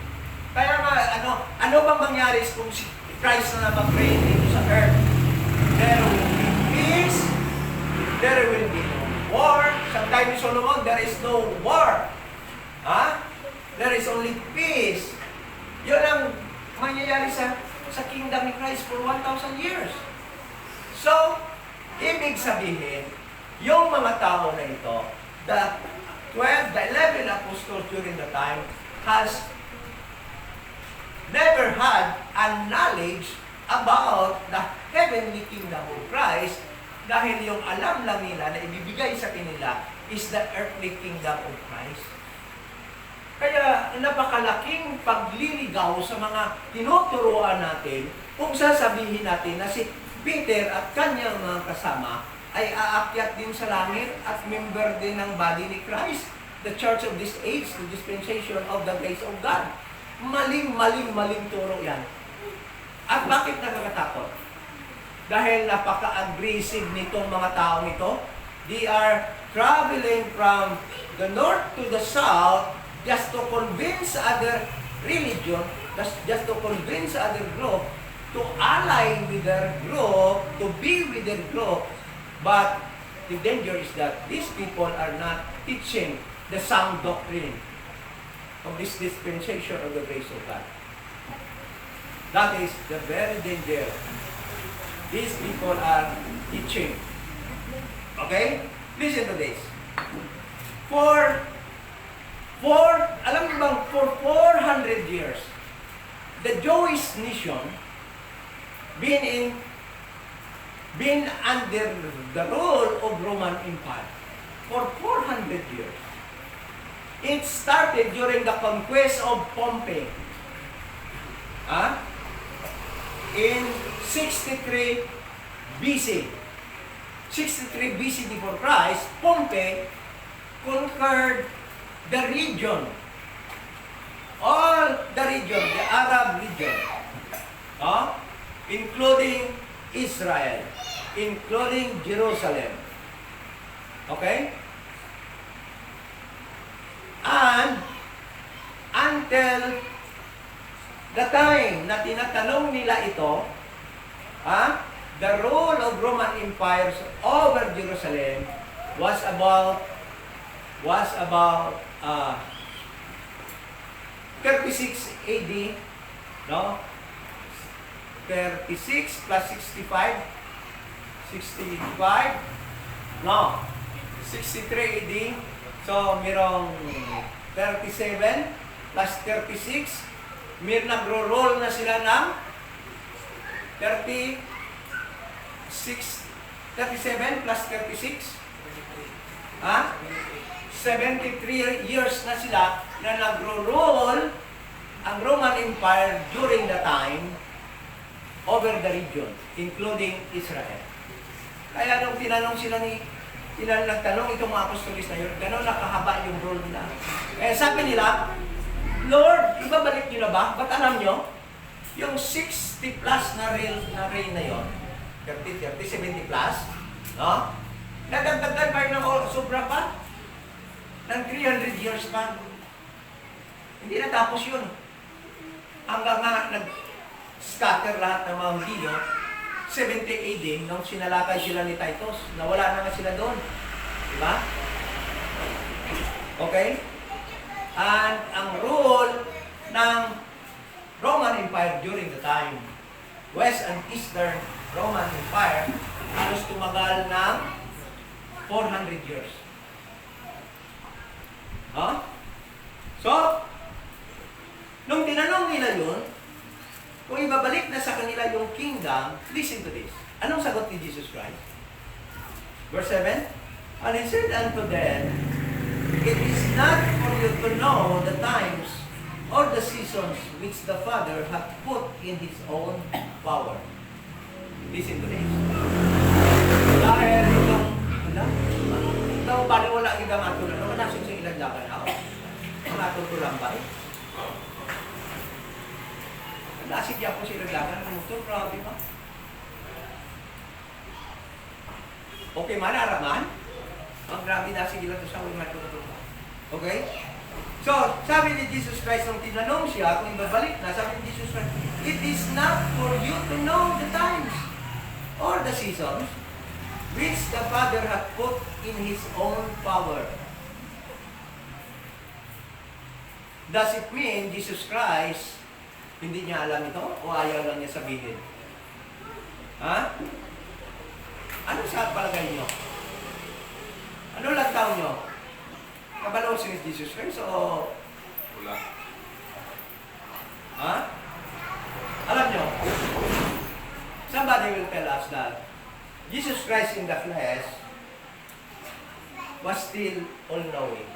Kaya nga, ano bang mangyari kung si Christ na mag-reign dito sa earth? There will be peace, there will be no war. Sa time ni Solomon, there is no war. There is only peace. Yun ang mangyayari sa kingdom ni Christ for 1,000 years. So, ibig sabihin, yung mga tao na ito, the 11 apostles during the time has never had a knowledge about the heavenly kingdom of Christ dahil yung alam lang nila na ibibigay sa kanila is the earthly kingdom of Christ. Kaya napakalaking pagliligaw sa mga tinuturuan natin kung sasabihin natin na si Peter at kanyang mga kasama ay aakyat din sa langit at member din ng body ni Christ, the church of this age, the dispensation of the grace of God. Maling turo yan. At bakit nakakatakot? Dahil napaka-aggressive nitong mga taong ito. They are traveling from the north to the south just to convince other religion, just to convince other group to ally with their group, to be with their group. But the danger is that these people are not teaching the sound doctrine of this dispensation of the grace of God. That is the very danger. These people are teaching. Okay? Listen to this. Alam niyo bang, for 400 years, the Jewish nation been under the rule of Roman Empire for 400 years. It started during the conquest of Pompey. In 63 BC. 63 BC before Christ, Pompey conquered the region. All the region, the Arab region. Including Israel. Including Jerusalem. Okay? And until the time na tinatanong nila ito, the rule of Roman empires over Jerusalem was about 36 AD, no? 36 plus 65, no? 63 AD. So, merong 37 plus 36. Nagro-roll na sila ng 37 plus 36. 73 years na sila na nagro-roll ang Roman Empire during the time over the region, including Israel. Kaya nung tinanong sila nagtanong itong mga apostolis na yun, gano'n nakahaba yung role nila. Kaya sabi nila, Lord, ibabalik nyo na ba? Ba't alam nyo? Yung 60 plus na reign na yun, 30, 70 plus, no? Nadagdagan pa ng sobra pa? Ng 300 years pa. Hindi natapos yun. Hanggang nga nag-scatter lahat ng mga Hudyo, 70 AD, nung sinalakay sila ni Titus, nawala na nga sila doon. Diba? Okay? And ang rule ng Roman Empire during the time, West and Eastern Roman Empire, halos tumagal ng 400 years. So, nung tinanong nila yun, kung ibabalik na sa kanila yung kingdom, listen to this. Anong sagot ni Jesus Christ? Verse 7, and he said unto them, it is not for you to know the times or the seasons which the Father hath put in His own power. Listen to this. Dahil itong, ito, paano wala ilang atulan? Ano nasin sa ilang lakan ako? Ang atutulang ba eh? Nasigya po sa ilang lakan. Ang ito, grabe ba? Okay man, araman? Ang grabe nasigila ito sa umat ko. Okay? So, sabi ni Jesus Christ, nung tinanong siya, kung ibabalik na, sabi ni Jesus Christ, it is not for you to know the times or the seasons which the Father hath put in His own power. Does it mean Jesus Christ, hindi niya alam ito o ayaw lang niya sabihin? Ha? Ano sa palagay niyo? Ano lang taon niyo? Kabalo si Jesus Christ o... Wala. Ha? Alam niyo, somebody will tell us that Jesus Christ in the flesh was still all-knowing.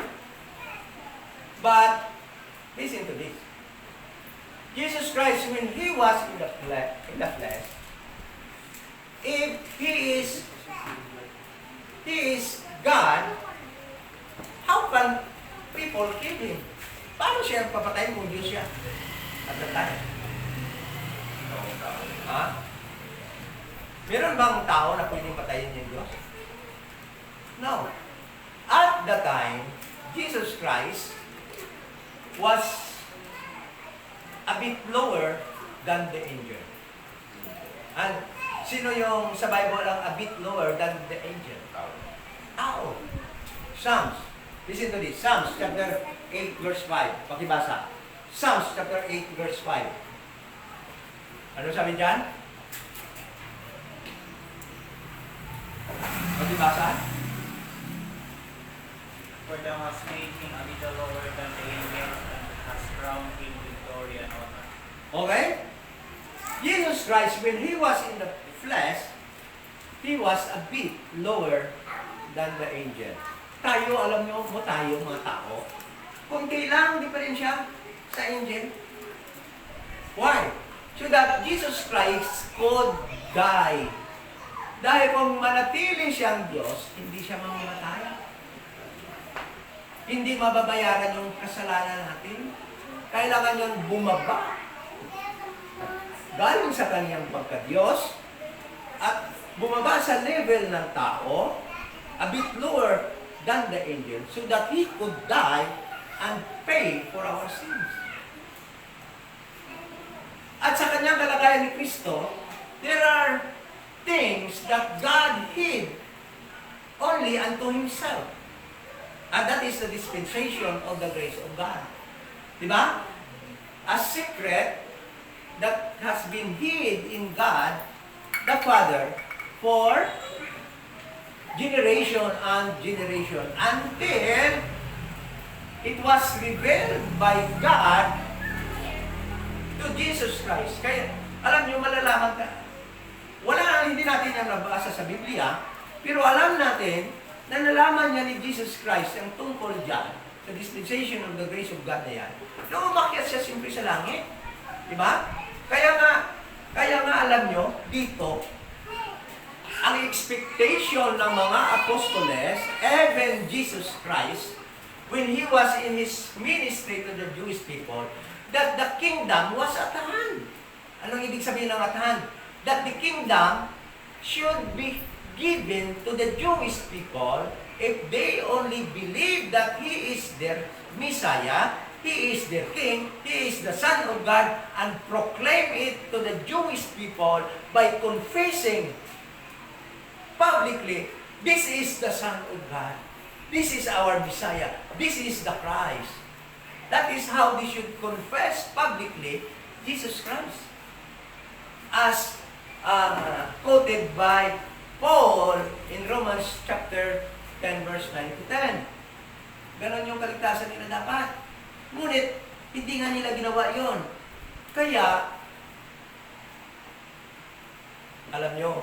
But, listen to this. Jesus Christ, when He was in the flesh, if He is God, how can people kill Him? Paano siya papatayin kung Diyos siya at the time? Ha? Meron bang tao na pwedeng patayin yung Diyos? No. At the time, Jesus Christ was a bit lower than the angel. And sino yung sa Bible ang a bit lower than the angel? Tao. Psalms. Listen to this. Psalms chapter 8 verse 5. Pakibasa. Psalms chapter 8 verse 5. Ano sabi dyan? Pakibasa. For thou hast made him a little lower than the angels, and hast crowned him with glory and honor. Okay? Jesus Christ, when He was in the flesh, He was a bit lower than the angel. Tayo, alam nyo mo tayo mga tao, kunti lang diferensya sa angel. Why? So that Jesus Christ could die. Dahil kung manatili siyang Diyos, hindi siya mamamatay. Hindi mababayaran yung kasalanan natin. Kailangan niyang bumaba galing sa kanyang pagka-Diyos at bumaba sa level ng tao, a bit lower than the angel, so that He could die and pay for our sins. At sa kanyang kalagayan ni Kristo, there are things that God hid only unto Himself. And that is the dispensation of the grace of God. Diba? A secret that has been hid in God, the Father, for generation and generation until it was revealed by God to Jesus Christ. Kaya, alam nyo, malalaman ka. Hindi natin yan nabasa sa Biblia, pero alam natin na nalaman niya ni Jesus Christ ang tungkol dyan, sa dispensation of the grace of God na yan. Nung umakyat siya siyempre sa langit. Diba? Kaya nga alam nyo, dito, ang expectation ng mga apostoles, even Jesus Christ, when He was in His ministry to the Jewish people, that the kingdom was at hand. Anong ibig sabihin ng at hand? That the kingdom should be given to the Jewish people if they only believe that He is their Messiah, He is their King, He is the Son of God, and proclaim it to the Jewish people by confessing publicly, this is the Son of God. This is our Messiah. This is the Christ. That is how they should confess publicly Jesus Christ. As quoted by Paul in Romans chapter 10 verse 9 to 10. Ganon yung kaligtasan nila dapat. Ngunit, hindi nga nila ginawa yon. Kaya, alam nyo,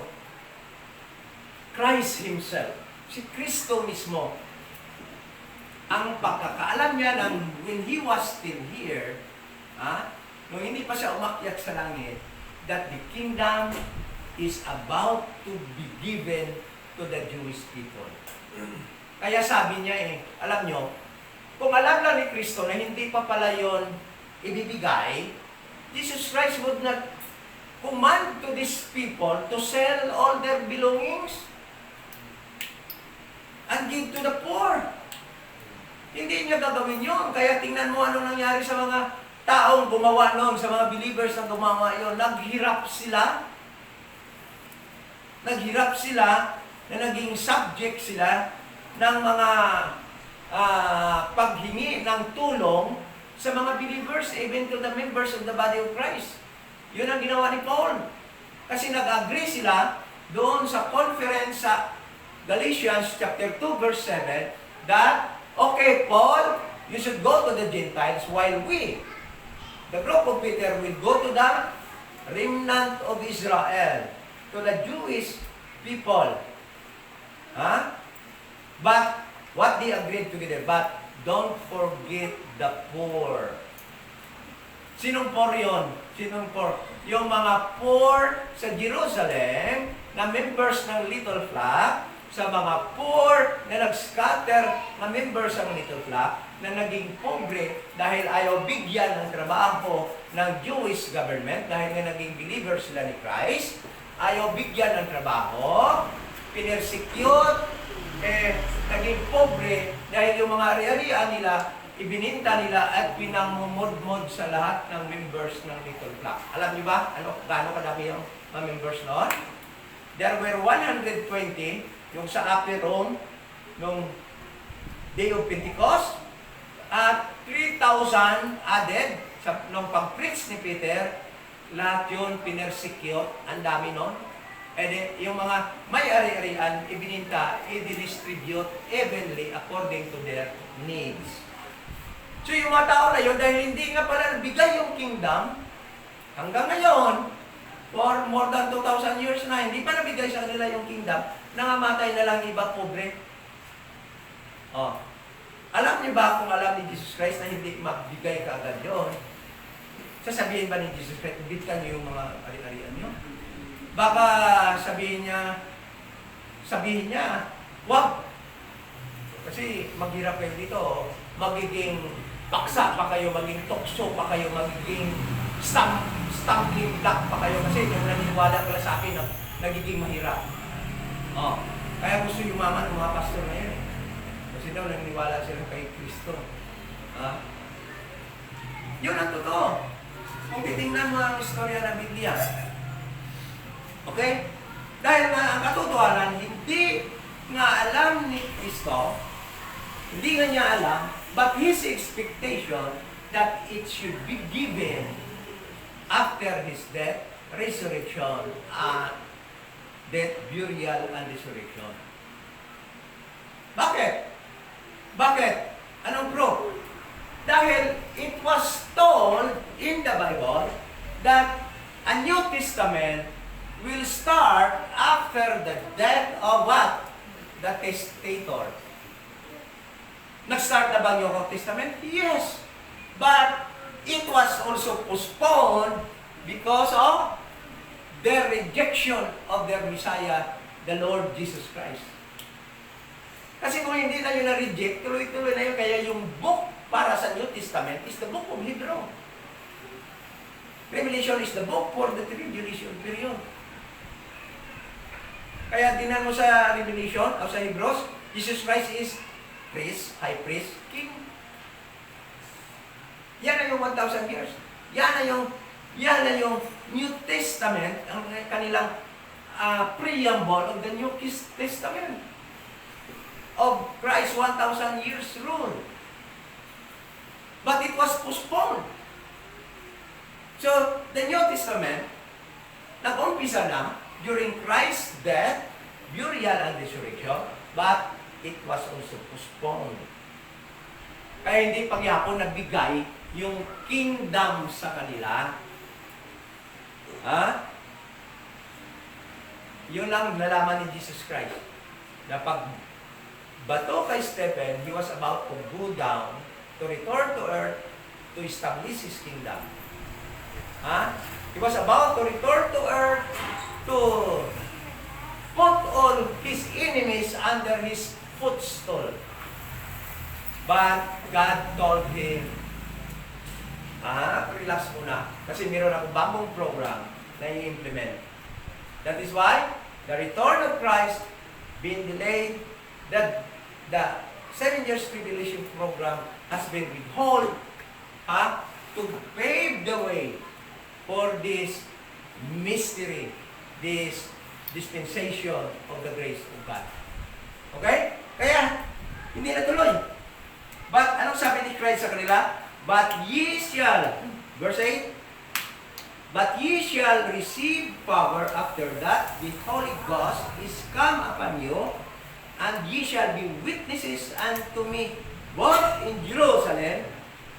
Christ Himself, si Kristo mismo, ang pagkakaalam niya ng when He was still here, nung hindi pa siya umakyat sa langit, that the kingdom is about to be given to the Jewish people. Kaya sabi niya alam nyo, kung alam lang ni Kristo na hindi pa pala yun ibibigay, Jesus Christ would not command to these people to sell all their belongings and give to the poor. Hindi niya gagawin yun. Kaya tingnan mo ano nangyari sa mga taong gumawa noon, sa mga believers na gumawa yun. Naghirap sila. Naghirap sila na naging subject sila ng mga paghingi ng tulong sa mga believers, even to the members of the body of Christ. Yun ang ginawa ni Paul. Kasi nag-agree sila doon sa conference sa Galatians chapter 2 verse 7 that, okay, Paul, you should go to the Gentiles while we, the group of Peter, will go to the remnant of Israel, to the Jewish people. But, what they agreed together, but don't forget the poor. Sinong poor yun? Sinong poor? Yung mga poor sa Jerusalem na members ng Little Flock, sa mga poor na nag-scatter na members ng Little Flock, na naging pobre dahil ayaw bigyan ng trabaho ng Jewish government, dahil nga naging believers sila ni Christ, ayaw bigyan ng trabaho, pinersecute, naging pobre dahil yung mga ari-arian nila, ibininta nila at pinamumudmod sa lahat ng members ng Little Flock. Alam niyo ba gaano kadami yung mga members noon? There were 120 yung sa upper room nung Day of Pentecost at 3,000 added nung pag-preach ni Peter, lahat yun pinersecute, ang dami nun. And yung mga may ari-arian, ibininta, i-distribute evenly according to their needs. So yung mga tao na yun, dahil hindi nga pala nabigay yung kingdom, hanggang ngayon, for more than 2,000 years na, hindi pa nabigay sa kanila yung kingdom, nangamatay na lang iba pobre. Alam niyo ba kung alam ni Jesus Christ na hindi magbigay kaagad yun? Sasabihin ba ni Jesus Christ, bitkan niyo yung mga ari-arian niyo? Baka sabihin niya, wag. Kasi maghirap kayo dito, magiging paksa pa kayo, magiging tukso pa kayo, magiging stumbling block pa kayo kasi yung naniniwala pala sa akin na nagiging mahirap. Kaya gusto yumaman ng mga pastor na yun. Kasi daw naniniwala sila kay Kristo. Yun ang totoo. Kung titingnan mo ang istorya ng Biblia. Okay? Dahil nga ang katotohanan, hindi nga alam ni Kristo, hindi nga niya alam, but his expectation that it should be given after his death, resurrection, death, burial, and resurrection. Bakit? Bakit? Anong proof? Dahil it was told in the Bible that a New Testament will start after the death of what? The testator. Nag-start na ba yung Old Testament? Yes. But it was also postponed because of their rejection of their Messiah, the Lord Jesus Christ. Kasi kung hindi na yun na-reject, tuloy-tuloy na yun. Kaya yung book para sa New Testament is the book of Hebrew. Revelation is the book for the tribulation period. Kaya tinan mo sa Revelation o sa Hebrews, Jesus Christ is priest, high priest, king. Yan na yung 1,000 years. Yan na yung New Testament, ang kanilang preamble of the New Testament of Christ 1,000 years rule. But it was postponed. So, the New Testament, nag-umpisa na during Christ's death, burial, and resurrection, but it was also postponed. Kaya hindi pagyapon nagbigay yung kingdom sa kanila. Yun lang nalaman ni Jesus Christ. Na pag bato kay Stephen, he was about to go down, to return to earth, to establish his kingdom. He was about to return to earth, to put all his enemies under his footstool. But God told him, relax muna. Kasi meron akong bagong program na i-implement. That is why the return of Christ being delayed, that the 7 years tribulation program has been withheld to pave the way for this mystery, this dispensation of the grace of God. Okay? Kaya, hindi natuloy. But anong sabi ni Christ sa kanila? But ye shall, verse 8, but ye shall receive power after that the Holy Ghost is come upon you, and ye shall be witnesses unto me both in Jerusalem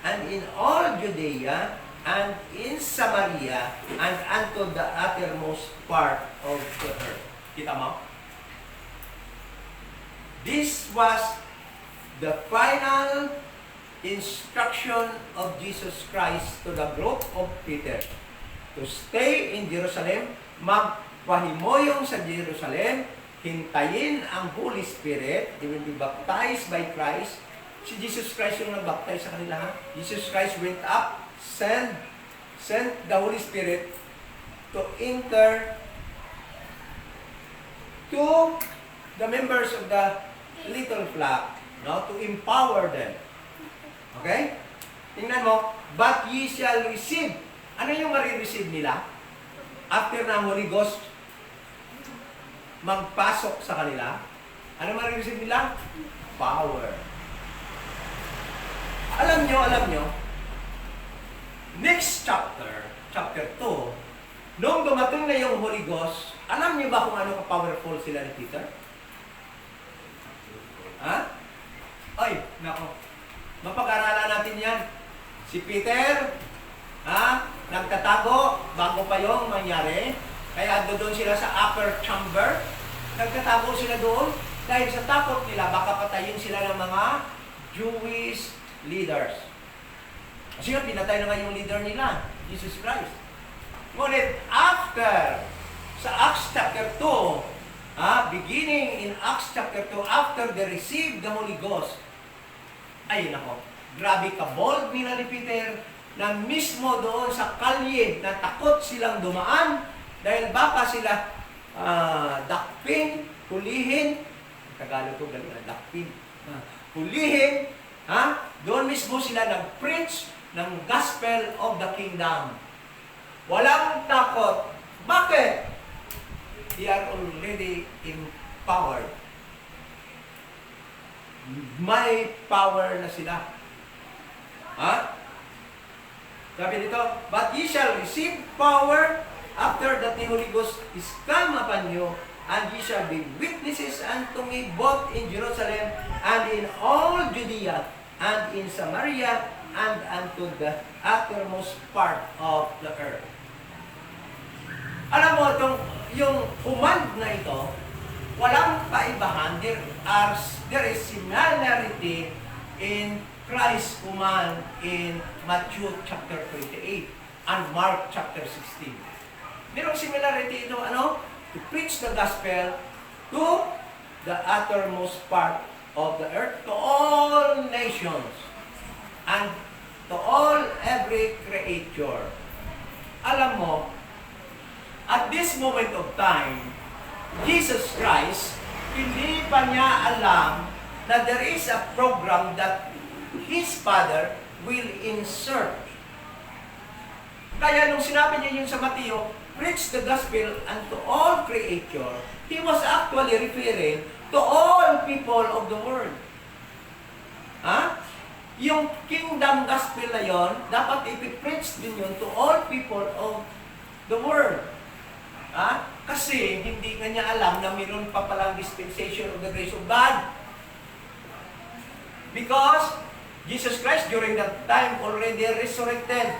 and in all Judea and in Samaria and unto the uttermost part of the earth. Kita mo? This was the final instruction of Jesus Christ to the group of Peter. To stay in Jerusalem, magpahimuyon sa Jerusalem, hintayin ang Holy Spirit, they will be baptized by Christ. Si Jesus Christ yung nag-baptize sa kanila, ha? Jesus Christ went up, sent the Holy Spirit to enter to the members of the little flock, no? To empower them. Okay? Tingnan mo, but ye shall receive. Ano yung marireceive nila? After na Holy Ghost magpasok sa kanila, ano marireceive nila? Power. Alam nyo, next chapter 2, nung dumating na yung Holy Ghost, alam nyo ba kung ano ka-powerful sila ni Peter? Ha? Ay, nako. Mapag-aralan natin yan. Si Peter, nagtatago bago pa yung mangyari. Kaya doon sila sa upper chamber. Nagtatago sila doon dahil sa takot nila, baka patayin sila ng mga Jewish leaders. Kasi nga, pinatay na nga yung leader nila, Jesus Christ. Ngunit after, sa Acts chapter 2, beginning in Acts chapter 2, after they received the Holy Ghost, ay nako, grabe ka-bold nila ni Peter, na mismo doon sa kalye na takot silang dumaan dahil baka sila dakpin, hulihin. Tagalog ko galing na dakpin. Hulihin, doon mismo sila nag-preach ng gospel of the kingdom. Walang takot. Bakit? They are already empowered. May power na sila. Sabi dito, but ye shall receive power after that the Holy Ghost is come upon you, and ye shall be witnesses unto me both in Jerusalem and in all Judea and in Samaria and unto the uttermost part of the earth. Alam mo, yung command na ito, walang kaibahan. There is similarity in Christ's command in Matthew chapter 28 and Mark chapter 16. Merong similarity ito, to preach the gospel to the uttermost part of the earth, to all nations, and to all every creature. Alam mo, at this moment of time, Jesus Christ, hindi pa niya alam na there is a program that His Father will insert. Kaya nung sinabi niya yun sa Mateo, preach the gospel unto all creature, He was actually referring to all people of the world. Yung kingdom gospel na yon, dapat ipipreach din yun to all people of the world. Kasi hindi nga niya alam na mayroon pa palang dispensation of the grace of God. Because Jesus Christ during that time already resurrected.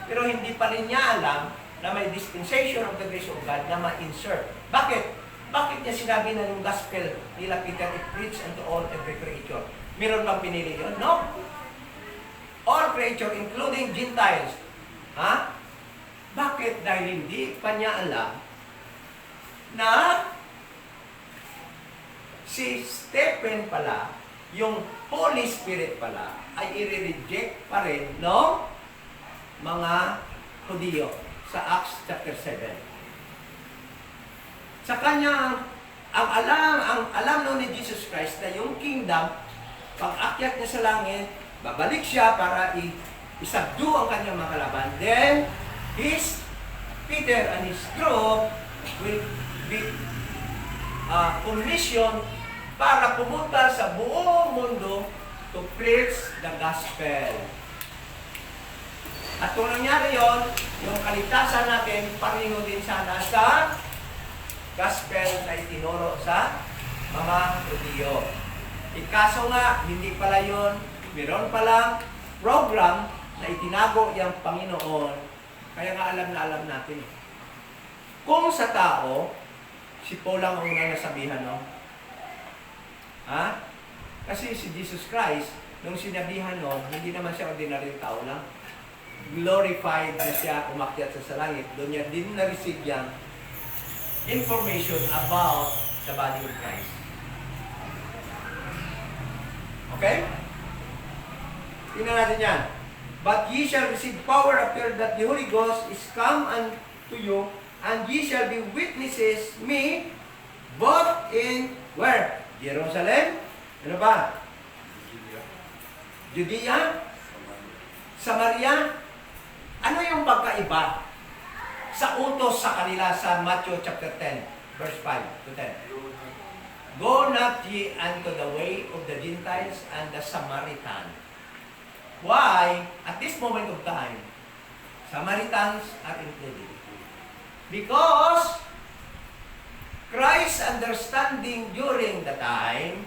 Pero hindi pa rin niya alam na may dispensation of the grace of God na ma-insert. Bakit? Bakit niya sinabi na yung gospel nila Peter i-preach unto all every creature? Meron bang pinili yun? No. All creature, including Gentiles. Bakit? Dahil hindi pa niya alam na si Stephen pala, yung Holy Spirit pala, ay i-reject pa rin ng mga Hudiyo sa Acts chapter 7. Sa kanya, ang alam noon ni Jesus Christ na yung kingdom, pag-akyat niya sa langit, babalik siya para isagdo ang kanyang mga kalaban. Then, Peter and his group will be commissioned para pumunta sa buong mundo to preach the gospel. At kung nangyari yon, yung kaligtasan natin, pareho din sana sa gospel na itinuro sa mga Hudyo. Ikaso nga, hindi pala yun, meron palang program na itinago yung Panginoon, kaya nga alam na alam natin. Kung sa tao, si Paul ang unang nasabihan, no? Ha? Kasi si Jesus Christ, nung sinabihan nun, hindi naman siya ordinary tao lang. Glorified na siya, umakyat sa langit. Doon niya din na-receive yung information about the body of Christ. Okay? Tingnan natin yan. But ye shall receive power after that the Holy Ghost is come unto you, and ye shall be witnesses me, both in, where? Jerusalem? Ano ba? Judea? Samaria? Ano yung pagkaiba sa utos sa kanila sa Matthew chapter 10, verse 5 to 10? Go not ye unto the way of the Gentiles and the Samaritan. Why? At this moment of time, Samaritans are included. Because Christ's understanding during the time,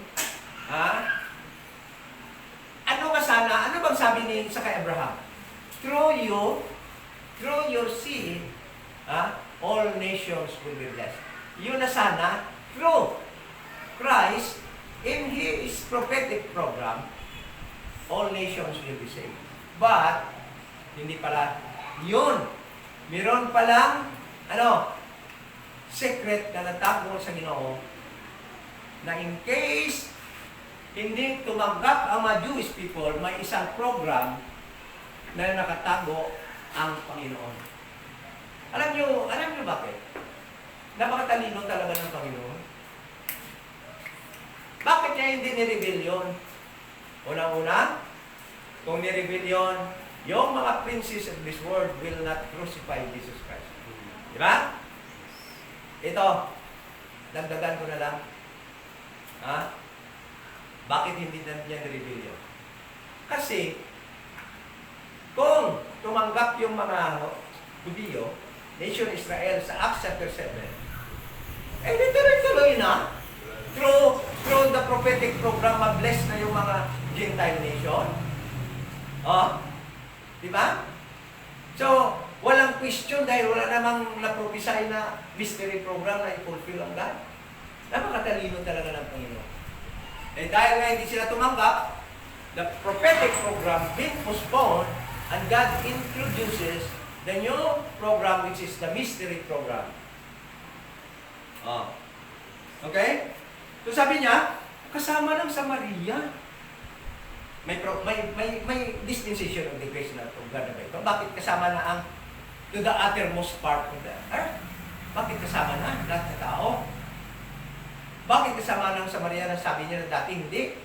ano ba sana? Ano bang sabi ni sa kay Abraham? Through you, through your seed, all nations will be blessed. Yun na sana, through Christ, in His prophetic program, all nations will be saved. But, hindi pala yun. Meron palang, secret na natago sa Ginoo, na in case hindi tumanggap ang mga Jewish people, may isang program na nakatago ang Panginoon. Alam nyo bakit? Napakatalino talaga ng Panginoon. Bakit niya hindi ni-reveal yun? Unang-una, kung ni-reveal yun, yung mga princes of this world will not crucify Jesus Christ. Di ba? Ito, dagdagan ko na lang. Bakit hindi na niya ni-reveal yun? Kasi, kung tumanggap yung mga Hudyo, Nation Israel sa Acts chapter 7, tuloy na. Through the prophetic program, ma-bless na yung mga Gentile nation. Di ba? So, walang question dahil wala namang na-prophesy na mystery program na i-fulfill ang God. Napakatalino talaga ng Panginoon. Eh dahil nga hindi sila tumanggap, the prophetic program been postponed and God introduces the new program which is the mystery program. Okay? So sabi niya, kasama ng Samaria. May dispensation of the grace na of God na ba ito? Bakit kasama na ang to the uttermost part of the earth? Bakit kasama na lahat ng tao? Bakit kasama ng Samaria na sabi niya na dati hindi?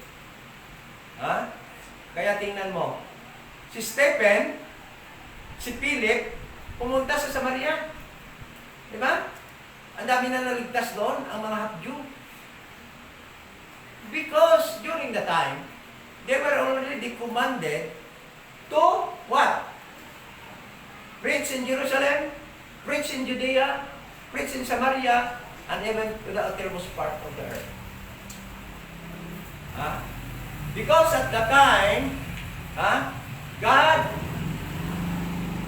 Kaya tingnan mo, si Stephen, si Philip, pumunta sa Samaria. Di ba? Ang dami na naligtas doon, ang mga Hapju. Because during the time, they were already commanded to what? Preach in Jerusalem, preach in Judea, preach in Samaria, and even to the uttermost part of the earth. Because at the time, God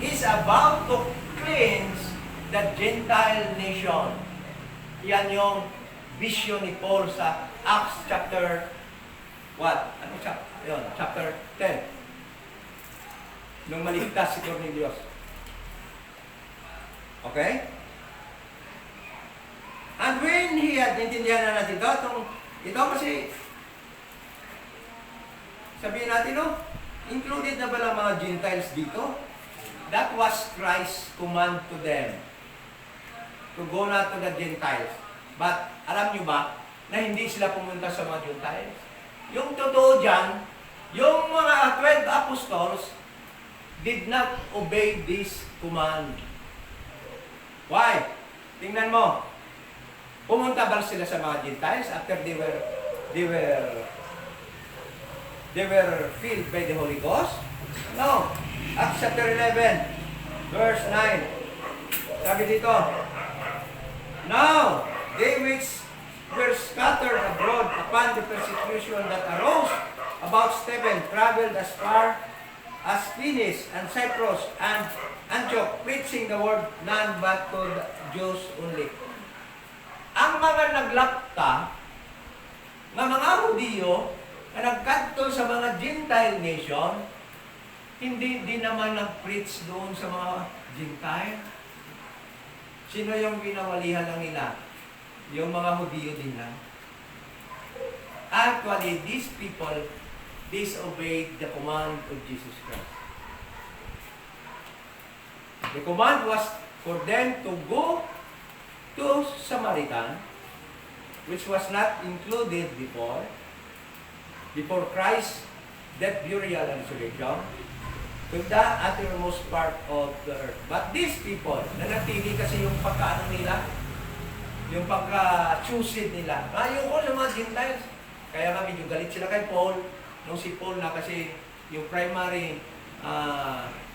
is about to cleanse the Gentile nation. Yan yung vision ni Paul sa Acts chapter what? Ano chapter? Yun, chapter 10. Nung maligtas si Cornelius. Okay? And when he had, intindihan na natin ito kasi, sabihin natin, included na ba lang mga Gentiles dito? That was Christ's command to them, to go not to the Gentiles. But, alam nyo ba, na hindi sila pumunta sa mga Gentiles? Yung totoo dyan, yung mga 12 apostles did not obey this command. Why? Tingnan mo. Pumunta ba sila sa mga Gentiles after they were filled by the Holy Ghost? No. Acts chapter 11, verse 9. Sabi dito, Now, they which were scattered abroad upon the persecution that arose about Stephen traveled as far as Phoenix and Cyprus and Antioch, preaching the word none but to the Jews only. Ang mga naglapta ng mga Hudiyo na nagkadto sa mga Gentile nation, hindi din naman nag-preach doon sa mga Gentile. Sino yung binawalihan lang nila? Yung mga Hudiyo din lang. Actually, these people disobeyed the command of Jesus Christ. The command was for them to go to Samaritan, which was not included before Christ's death, burial, and resurrection, to the uttermost part of the earth. But these people, nanatili kasi yung pagkaano nila, yung pagka-choosed nila. Ayoko sa mga Gentiles. Kaya nga medyo galit sila kay Paul, nung si Paul na kasi yung primary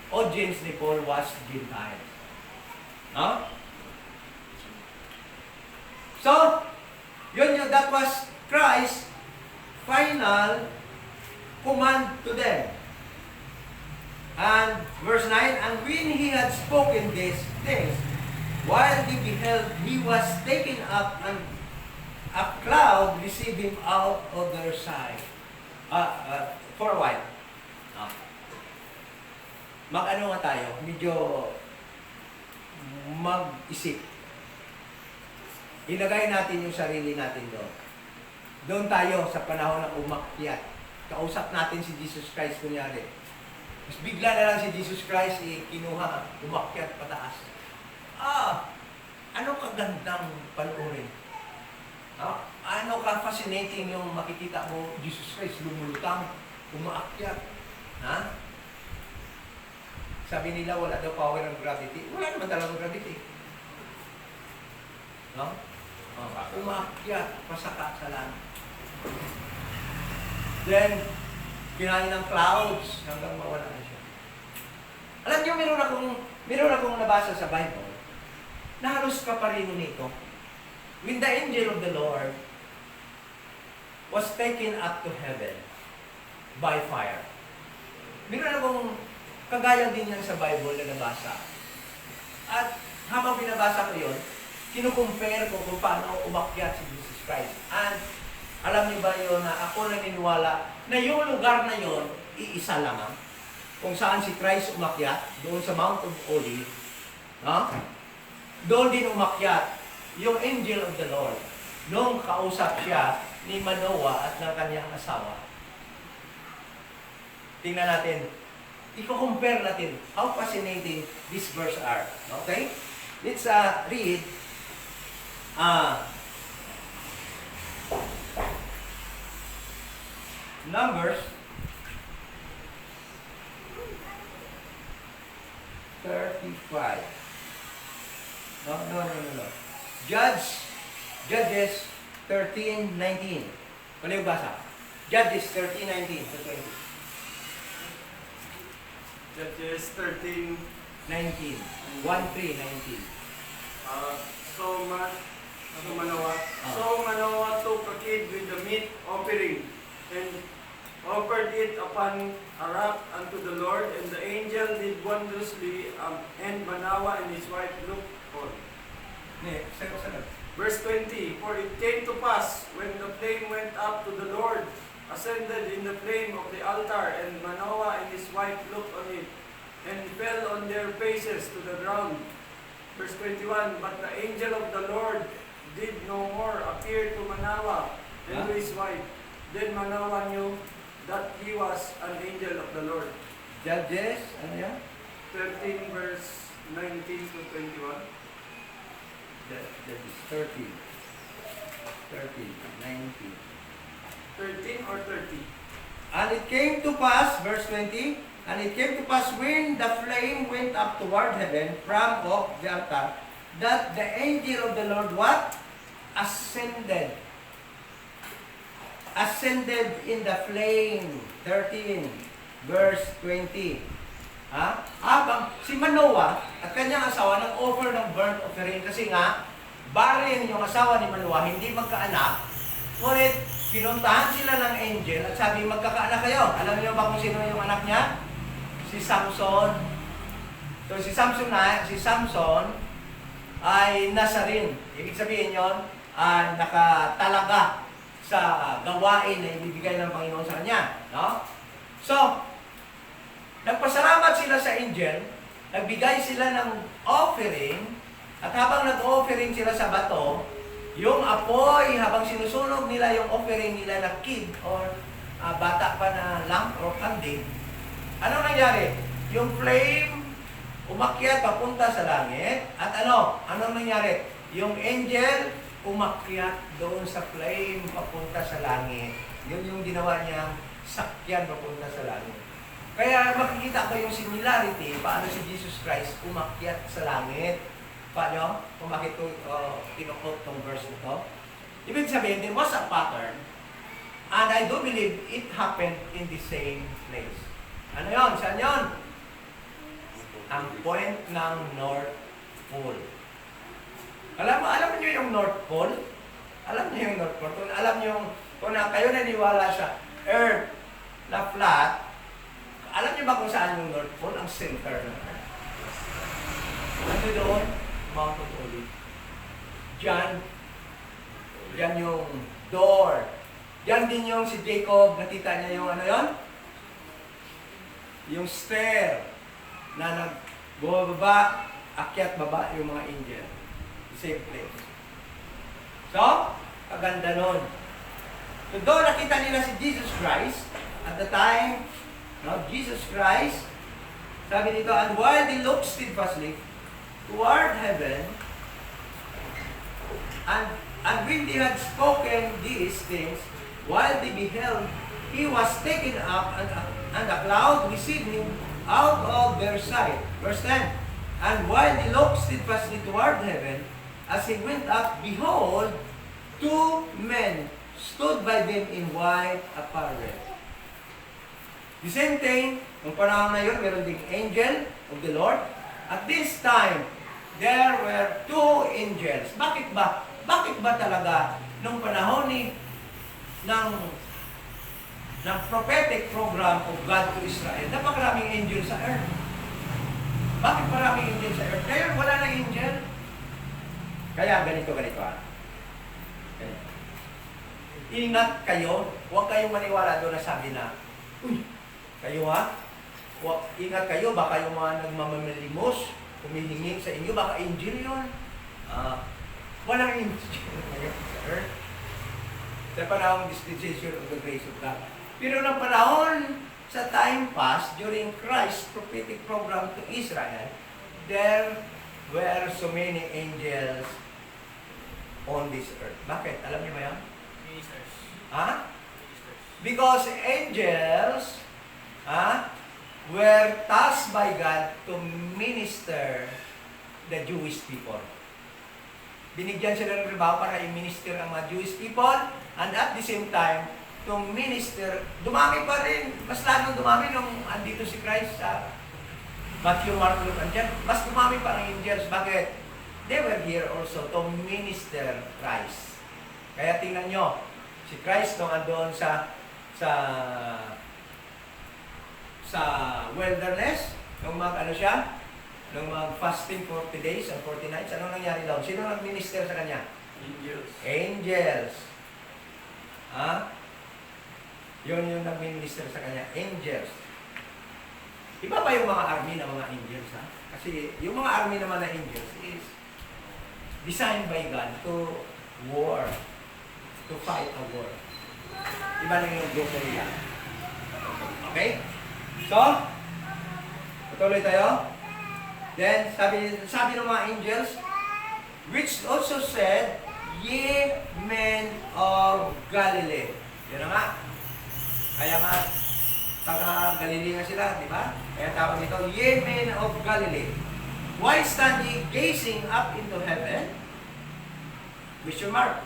audience ni Paul was Gentiles. No? So, that was Christ's final command to them. And verse 9, and when he had spoken these things, while he beheld, he was taken up, and a cloud received him out of their sight. For a while. Mag-ano nga tayo, medyo mag-isip. Ilagay natin yung sarili natin doon. Doon tayo sa panahon ng umakyat. Kausap natin si Jesus Christ kunyari. Mas bigla na lang si Jesus Christ kinuha, umakyat pataas. Ano kagandang panoorin? Ano ka-fascinating yung makikita mo, Jesus Christ lumulutang, umaakyat. Sabi nila wala daw power ng gravity. Wala naman talagang gravity. No? Umaakyat, pasaka sa langit. Then, kinain ng clouds hanggang mawala na siya. Alam niyo, meron akong nabasa sa Bible na halos kaparino nito. When the angel of the Lord was taken up to heaven by fire. Meron akong kagaya din yan sa Bible na nabasa. At habang binabasa ko yun, kinukumpare ko kung paano umakyat si Jesus Christ. And alam niyo ba yun na ako naniniwala na yung lugar na yun, iisa lang kung saan si Christ umakyat, doon sa Mount of Olives, doon din umakyat yung angel of the Lord nung kausap siya ni Manoah at ng kanyang asawa. Tingnan natin, i-compare natin how fascinating these verses are. Okay? Let's read Numbers 35. No. Judges 13:19. Ano yung basa? Judges 13:19 to 20. Judges 13. 19. 1:3:19. So Manoah took a kid with the meat offering and offered it upon a rock unto the Lord, and the angel did wondrously, and Manoah and his wife looked on. Verse 20, for it came to pass, when the flame went up to the Lord, ascended in the flame of the altar, and Manoah and his wife looked on it, and fell on their faces to the ground. Verse 21, but the angel of the Lord did no more appear to Manoah and to his wife. Then Manoah knew that he was an angel of the Lord. Judges, ano yan? 13 verse 19 to 21. Judges 13, 19. 13 or 30? And it came to pass, verse 20, and it came to pass when the flame went up toward heaven from off the altar, that the angel of the Lord what? Ascended in the flame. 13, verse 20. Habang si Manoah at kanyang asawa nag-offer ng burnt offering kasi nga, barren yung asawa ni Manoah, hindi magkaanak. Ngunit, pinuntahan sila ng angel at sabi, magkakaanak kayo. Alam niyo ba kung sino yung anak niya? Si Samson. So, si Samson ay Nazarene. Ibig sabihin yon ay nakatalaga sa gawain na ibibigay ng Panginoon sa kanya. No? So, nagpasalamat sila sa angel, nagbigay sila ng offering, at habang nag-offering sila sa bato, yung apoy, habang sinusunog nila yung offering nila na kid or bata pa na lamp or candle, ano nangyari? Yung flame umakyat papunta sa langit, at anong nangyari? Yung angel umakyat doon sa flame papunta sa langit. Yun yung ginawa niyang sakyan papunta sa langit. Kaya makikita ko yung similarity paano si Jesus Christ umakyat sa langit. Paano? Kung bakit ko kinukot tong verse ito. Ibig sabihin, there was a pattern, and I do believe it happened in the same place. Ano yon? Saan yon? Ang point ng North Pole. Alam niyo yung North Pole? Alam niyo yung North Pole? Kung kayo naniwala sa Earth na flat, alam niyo ba kung saan yung North Pole? Ang center ng Earth. Ano doon? Mount of Olives. Diyan yung door. Diyan din yung si Jacob, nakita niya yung ano yon? Yung stair na nagbababa, akyat baba yung mga angel. Same place. So, kaganda nun. So, doon nakita nila si Jesus Christ at the time, Jesus Christ, sabi dito, and while they looked steadfastly toward heaven, and when they had spoken these things, while they beheld, he was taken up, and a cloud received him out of their sight. Verse 10, and while they looked steadfastly toward heaven, as he went up, behold, two men stood by them in white apparel. The same thing, nung panahon na yun, meron ding angel of the Lord. At this time, there were two angels. Bakit ba? Bakit ba talaga nung panahon ng prophetic program of God to Israel, napakaraming angel sa earth? Bakit maraming angel sa earth? Ngayon, wala na angel. Kaya ganito. Ganito. Ingat kayo, huwag kayong maniwala doon na sabi na, uy, kayo ingat kayo, baka yung mga nagmamalimos, humihingi sa inyo, baka angel yun. Walang angel ngayon sa earth. Sa panahon dispensation of the grace of God. Pero ng panahon sa time past, during Christ's prophetic program to Israel, there were so many angels on this earth. Bakit? Alam niyo ba yan? Ministers. Ministers. Because angels were tasked by God to minister the Jewish people. Binigyan sila ng trabaho para i-minister ang mga Jewish people, and at the same time, to minister, dumami pa rin, mas lalong dumami nung andito si Christ sa Matthew, Mark, Luke, and John, mas dumami pa ang angels. Bakit? They were here also to minister Christ. Kaya tingnan nyo, si Christ nung andun sa wilderness, nung nung mag-fasting 40 days and 40 nights, anong nangyari daw? Sino nag-minister sa kanya? Angels. Angels. Yun yung nag-minister sa kanya. Angels. Iba ba yung mga army ng mga angels, ha? Kasi yung mga army naman na angels is designed by God to war, to fight a war. Iba lang yung grupo nila. Okay? So, patuloy tayo. Then, sabi ng mga angels, which also said, ye men of Galilee. Yun na nga. Kaya nga, taga-Galilee nga sila, di ba? Kaya tawag nito, ye men of Galilee. Why stand ye gazing up into heaven? Question mark.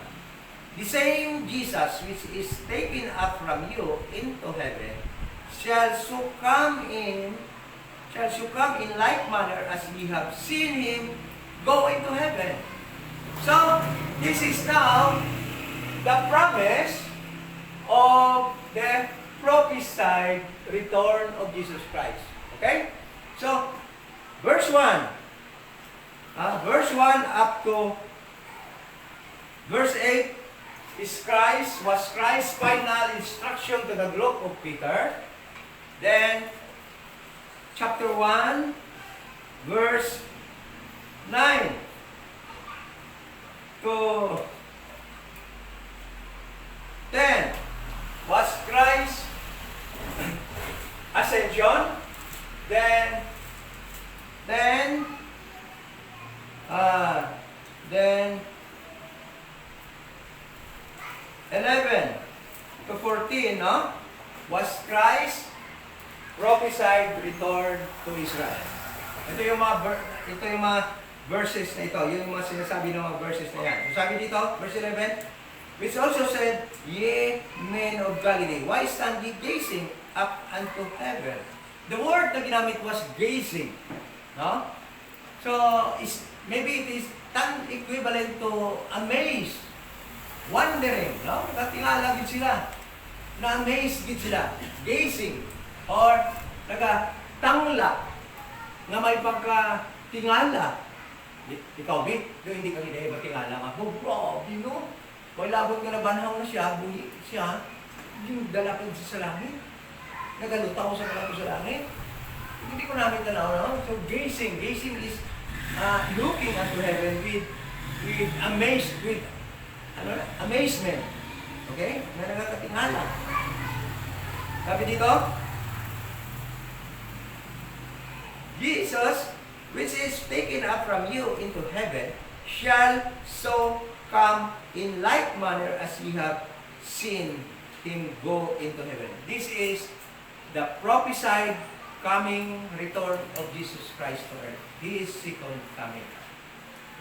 The same Jesus which is taken up from you into heaven shall so come in shall you come in like manner as ye have seen him go into heaven. So, this is now the promise of the prophesied return of Jesus Christ. Okay? So, verse 1. Verse 1 up to verse 8 was Christ's final instruction to the group of Peter. Then, chapter 1, verse 9 to 10 was Christ's ascension. Then 11 to 14, no? Was Christ prophesied return to Israel. Ito yung mga verses na ito. Yung mga sinasabi ng mga verses na yan. So sabi dito, verse 11, which also said, Ye men of Galilee, why stand ye gazing up unto heaven? The word na ginamit was gazing. No? So, maybe it is tan equivalent to amazed, wondering, no? Nakatingala gid sila. Na-amazed gid sila. Gazing. Or, nagatangla nga may pagkatingala. Ikaw, Bit, hindi ka hindi matingala nga. Oh, grabe, no? Kung labot nga nabanhaw na siya, bunyi siya, yung dalapin siya sa langit. Nagalutaw sa kalapin sa langit. Hindi ko namin tanaw, no? So, gazing is looking unto heaven with amazement. Okay? Na nagkakatingala. Sabi dito, Jesus, which is taken up from you into heaven, shall so come in like manner as ye have seen him go into heaven. This is the prophesied coming return of Jesus Christ to earth. He is second coming.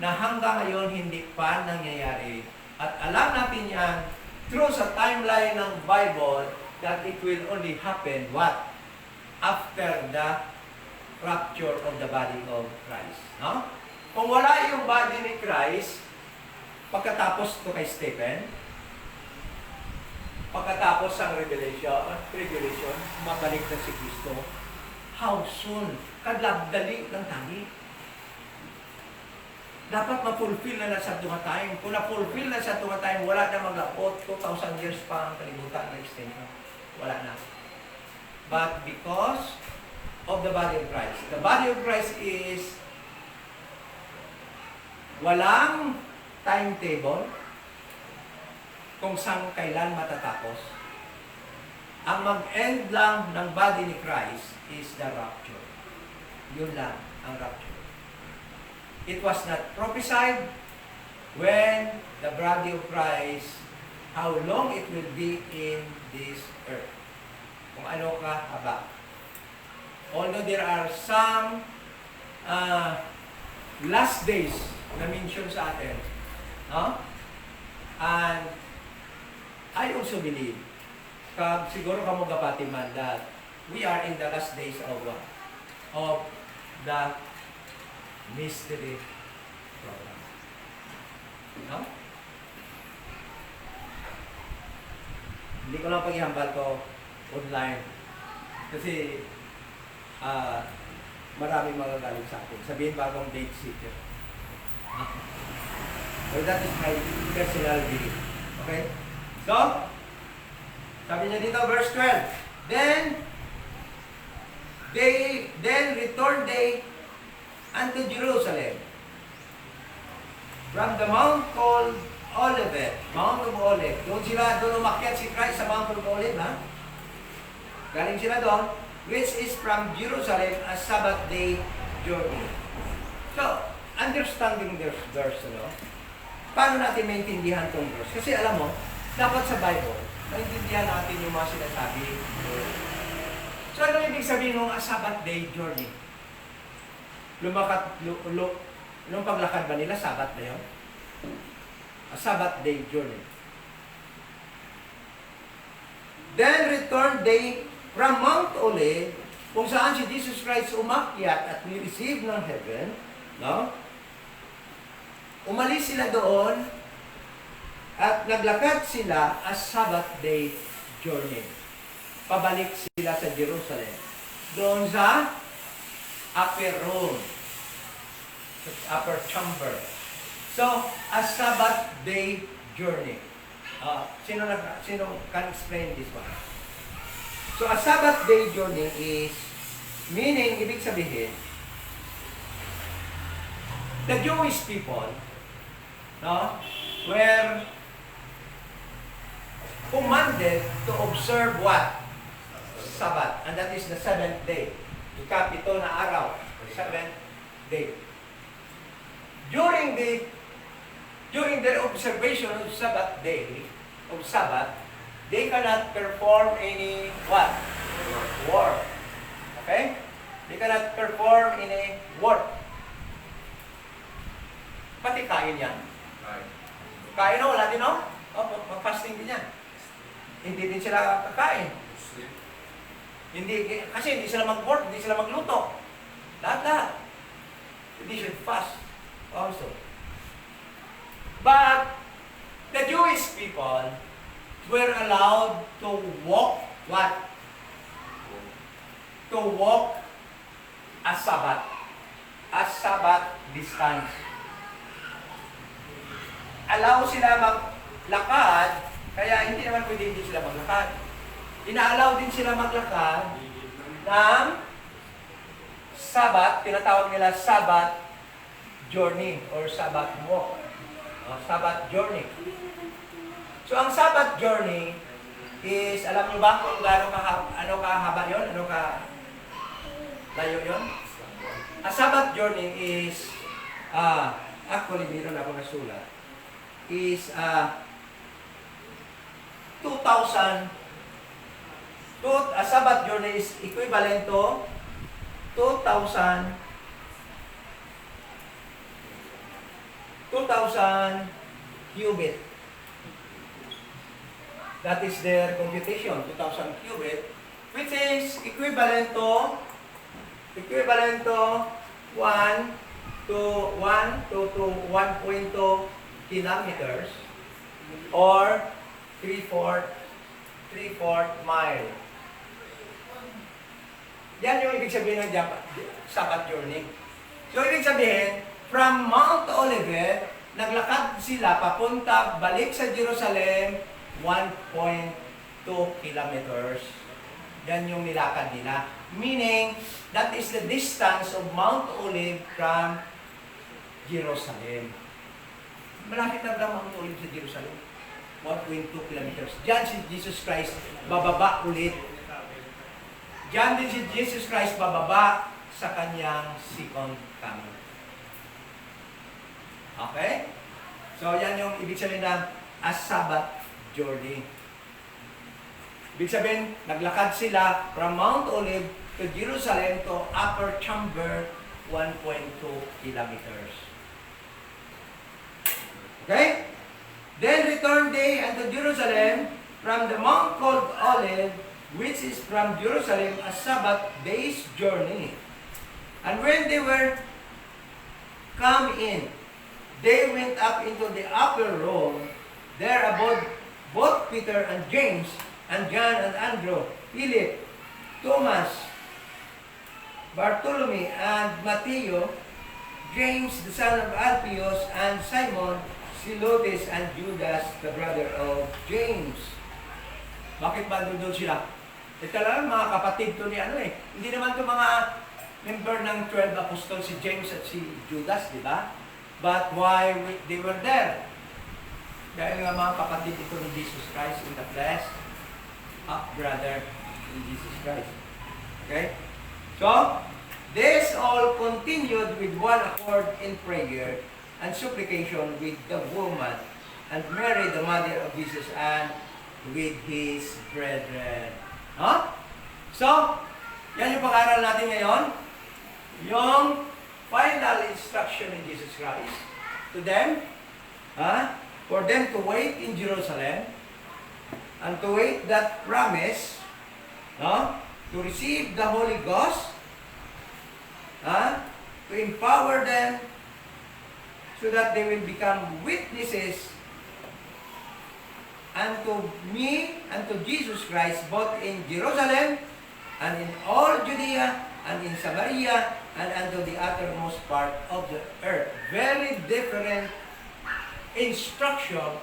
Na hanggang ngayon hindi pa nangyayari. At alam natin yan through sa timeline ng Bible that it will only happen what? After the rapture of the body of Christ. No? Kung wala yung body ni Christ, pagkatapos to kay Stephen, pagkatapos ang tribulation, mabalik na si Kristo, how soon? Kadagdali ng tangi. Dapat ma-fulfill na sa tumatime. Kung na-fulfill na sa tumatime, wala na maglapot, 2,000 years pa ang kalibutan na extension. Wala na. But because of the body of Christ. The body of Christ is walang timetable kung saan kailan matatapos. Ang mag-end lang ng body ni Christ is the rapture. Yun lang ang rapture. It was not prophesied when the body of Christ, how long it will be in this earth. Kung ano ka haba. Although there are some last days na mention sa atin, no? And I also believe, siguro ka mo kapatiman that we are in the last days of the mystery program. No? Hindi ko lang paghihambal ko online kasi maraming magagaling sa akin. Sabihin ba akong date seeker? Well, that is my personal belief. Okay? So, sabi niya dito, verse 12. Then returned they unto Jerusalem from the mount called Olivet, Mount of Olive. Doon umakyat si Christ sa Mount of Olive, ha? Galing sila doon, which is from Jerusalem a Sabbath day journey. So, understanding this verse, no? Paano natin maintindihan itong verse? Kasi alam mo, dapat sa Bible, maintindihan natin yung mga sinasabi. So, ano ibig sabihin ng a Sabbath day journey? Nung paglakad ba nila, Sabbath na yun? A Sabbath day journey. Then returned they from Mount Olive kung saan si Jesus Christ umakyat at ni-receive ng heaven, no? Umalis sila doon at naglakad sila as Sabbath day journey. Pabalik sila sa Jerusalem. Doon sa upper room, upper chamber. So, a Sabbath day journey. Sino can explain this one? So, a Sabbath day journey is, meaning, ibig sabihin, the Jewish people, no, were commanded to observe what? Sabbath. And that is the seventh day. Ikapito na araw. Seventh day. During their observation of Sabbath day, of Sabbath, they cannot perform any what? Work. Okay? They cannot perform any work. Pati kain yan. Kain o, wala din o? Mag-fasting din yan. Hindi din sila kakain. Kasi hindi sila mag-work, hindi sila magluto. Lahat. They should fast also. But the Jewish people were allowed to walk what? To walk a Sabbath distance. Allow sila maglakad, kaya hindi naman pwede hindi sila maglakad. Ina-allow din sila maglakad ng Sabbath, tinatawag nila Sabbath journey or Sabbath walk. Sabbath journey. So, ang Sabbath journey is, alam niyo ba kung ano kahaba yun? Ano ka layo yun? A Sabbath journey is, actually, meron ako nasulat, is 2,000. A Sabbath journey is equivalent to 2,000 cubit. That is their computation, 2,000 cubit, which is equivalent to 1 to 1.2 kilometers or 3/4 mile. Yan yung ibig sabihin ng Sabbath journey. So, ibig sabihin, from Mount Olivet, naglakad sila papunta, balik sa Jerusalem, 1.2 kilometers. Yan yung nilakad nila. Meaning, that is the distance of Mount Olive from Jerusalem. Malapit na daw Mount Olive sa Jerusalem. 1.2 kilometers. Diyan si Jesus Christ bababa ulit. Diyan din si Jesus Christ bababa sa kanyang second coming. Okay? So, yan yung ibig sabihin ng a Sabbath journey. Ibig sabihin, naglakad sila from Mount Olive to Jerusalem to upper chamber, 1.2 kilometers. Okay? Then return they unto Jerusalem from the mount called Olive, which is from Jerusalem a Sabbath day's journey. And when they were come in, they went up into the upper room. There abode both Peter and James, and John and Andrew, Philip, Thomas, Bartholomew, and Matthew, James the son of Alphaeus, and Simon, Zelotes, and Judas, the brother of James. Bakit ba doon sila? Talagang mga kapatid to ni Hindi naman to mga member ng 12 apostles, si James at si Judas, di ba? But why they were there? Dahil nga mga kapatid ito ni Jesus Christ in the flesh, brother in Jesus Christ. Okay? So, this all continued with one accord in prayer and supplication with the woman and Mary, the mother of Jesus, and with his brethren. Huh? So, yan yung pag-aaral natin ngayon. Yung final instruction in Jesus Christ to them, for them to wait in Jerusalem and to wait that promise, to receive the Holy Ghost, to empower them so that they will become witnesses unto me and to Jesus Christ, both in Jerusalem and in all Judea and in Samaria and unto the uttermost part of the earth. Very different instruction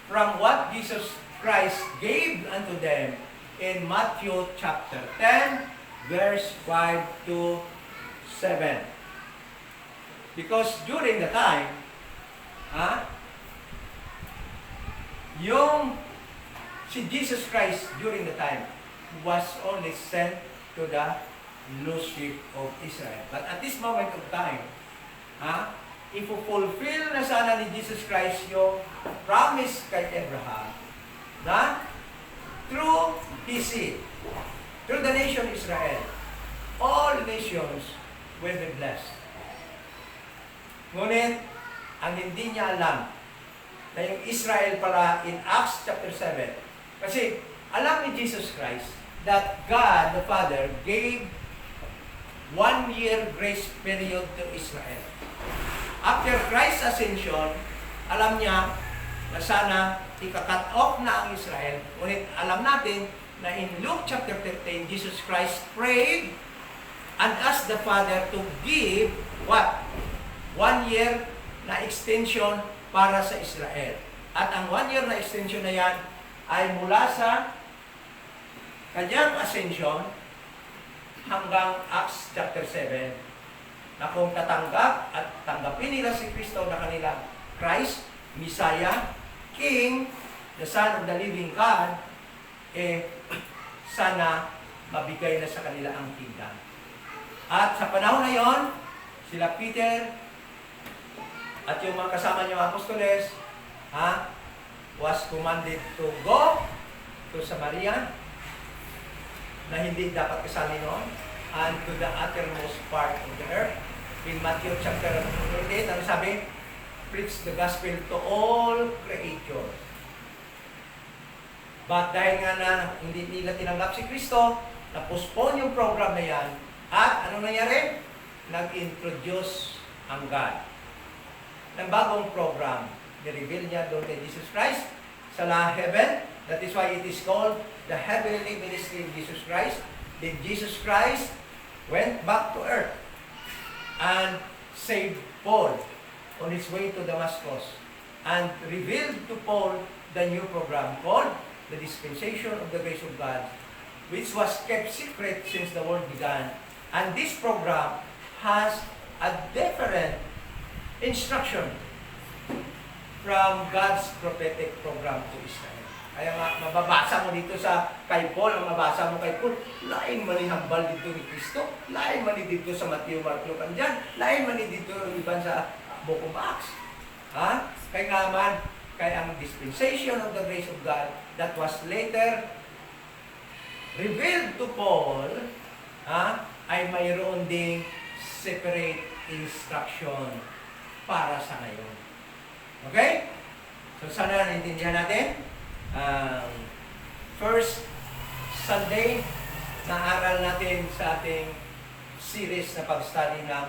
from what Jesus Christ gave unto them in Matthew chapter 10, verse 5 to 7. Because during the time, yung si Jesus Christ during the time was only sent to the lost sheep of Israel. But at this moment of time, ipo-fulfill na sana ni Jesus Christ yung promise kay Abraham na through his seed, through the nation Israel, all nations will be blessed. Ngunit, ang hindi niya alam na yung Israel pala in Acts chapter 7. Kasi alam ni Jesus Christ that God the Father gave 1 year grace period to Israel. After Christ's ascension, alam niya na sana ika-cut off na ang Israel. Ngunit alam natin na in Luke chapter 13, Jesus Christ prayed and asked the Father to give what? 1 year na extension para sa Israel. At ang 1 year na extension na yan ay mula sa kanyang ascension hanggang Acts chapter 7 na kung tatanggap at tanggapin nila si Kristo na kanilang Christ, Messiah, King, the Son of the Living God, sana mabigay na sa kanila ang kingdom. At sa panahon na yon, sila Peter at yung mga kasama niyang apostoles, was commanded to go to Samaria, na hindi dapat kasali noon, and to the uttermost part of the earth. In Matthew chapter 28, ano sabi? Preach the gospel to all creatures. But dahil nga na hindi nila tinanggap si Kristo, na-postpone yung program na yan, at ano nangyari? Nag-introduce ang God ng bagong program. I-reveal niya doon kay Jesus Christ sa heaven. That is why it is called the heavenly ministry of Jesus Christ. Then Jesus Christ went back to earth and saved Paul on his way to Damascus and revealed to Paul the new program called the dispensation of the grace of God, which was kept secret since the world began. And this program has a different instruction from God's prophetic program to Israel. Kaya nga, mababasa mo dito sa kay Paul, ang mabasa mo kay Paul, lain man hambal dito ni Kristo, lain man dito sa Matthew, Mark, Luke, andyan, lain man dito iban sa Book of Acts. Kaya nga man, kaya ang dispensation of the grace of God that was later revealed to Paul, ay mayroon ding separate instruction para sa ngayon. Okay? So sana naintindihan natin. First Sunday na aral natin sa ating series na pag-study ng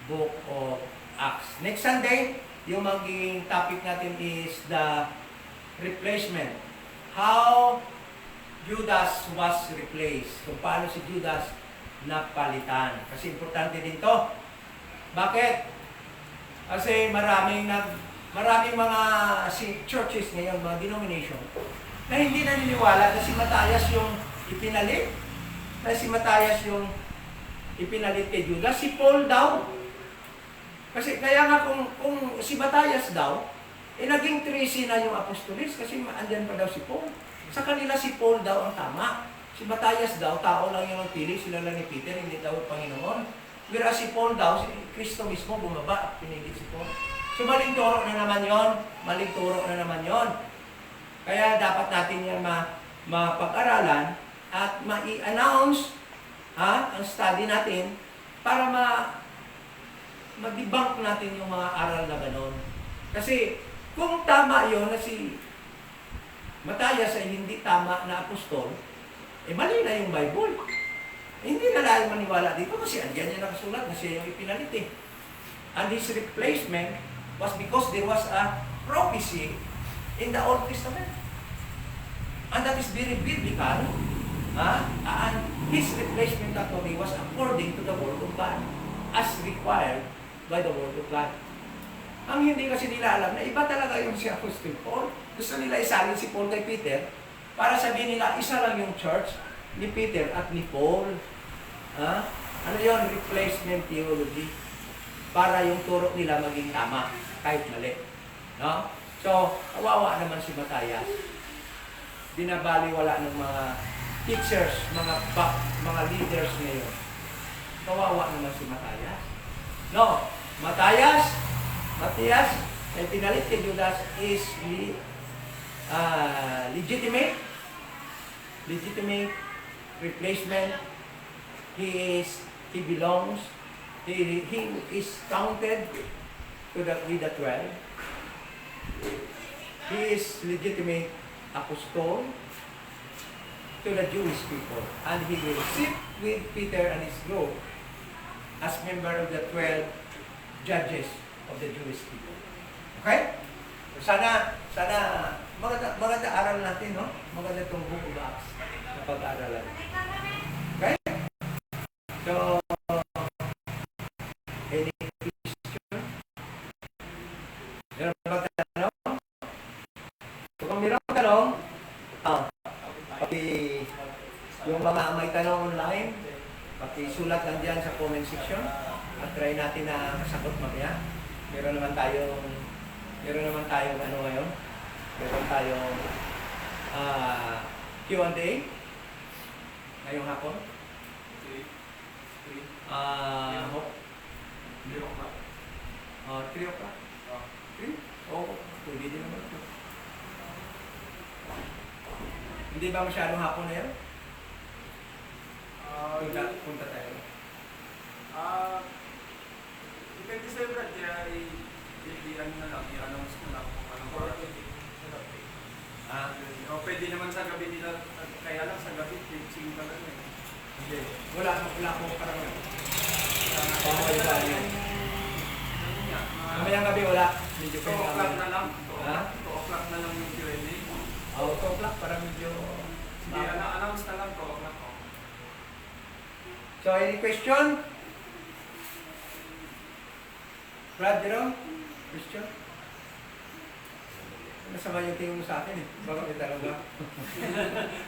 Book of Acts. Next Sunday, yung magiging topic natin is the replacement. How Judas was replaced. Kung paano si Judas napalitan. Kasi importante din to. Bakit? Kasi maraming mga churches ngayon, mga denomination, na hindi naniniwala na si Matthias yung ipinalit. Na si Matthias yung ipinalit kay Judas. Si Paul daw. Kasi kaya nga kung si Matthias daw, naging trisi na yung apostolis kasi andyan pa daw si Paul. Sa kanila si Paul daw ang tama. Si Matthias daw, tao lang yung nagpili, sila lang ni Peter, hindi daw Panginoon. Whereas si Paul daw, si Kristo mismo bumaba, pinili si Paul. So maling turo na naman yon, maling turo na naman yon. Kaya dapat natin yan mapag-aralan at ma-i-announce ang study natin para ma-debunk natin yung mga aral na ganon. Kasi kung tama yon na si Matthias ay hindi tama na apostol, mali na yung Bible. Hindi na dahil maniwala dito kasi andyan niya nakasulat na siya yung ipinalit eh. And his replacement was because there was a prophecy in the Old Testament. And that is very biblical. And his replacement actually was according to the Word of God as required by the Word of God. Ang hindi kasi nila alam na iba talaga yung si Apostle Paul. Gusto nila isalin si Paul kay Peter para sabihin nila isa lang yung church ni Peter at ni Paul. Ano yon? Replacement theology. Para yung turo nila maging tama, kahit mali. No? So, kawawa naman si Matayas. Binabaliwala ng mga teachers, mga leaders ngayon. Kawawa naman si Matayas. No, Matias, ay pinalit kay Judas is legitimate replacement. He belongs, he is counted with the 12. He is legitimate apostle to the Jewish people, and he will sit with Peter and his group as member of the 12 judges of the Jewish people. Okay? Sana maganda aral natin, no? Maganda itong book of Acts na pag-aaralan. Okay? So, any question? Meron ba tanong? Kung meron tanong, yung mga may tanong online, pakisulat lang dyan sa comment section at try natin na masagot mamaya. Meron naman tayong ano ngayon? Meron tayong Q&A ngayong hapon. 3 o'clock? 3? Oo, pwede din naman. Hindi ba masyadong hapon na yan? Punta tayo. Depende sa iyo, Brad. Kaya i-announce mo lang kung anong oras. Pwede naman sa gabi nila. Kaya lang sa gabi, fixing ka lang eh. Hindi. Wala akong parang mamayang gabi wala. Medyo 2 o'clock na lang. 2 o'clock na lang yung Q&A. 2 o'clock para medyo... Hindi, announce na lang 2 o'clock. So, any question? Brad, Jerome? Question? Masama yung tingin mo sa akin eh. Baka may tanong ba?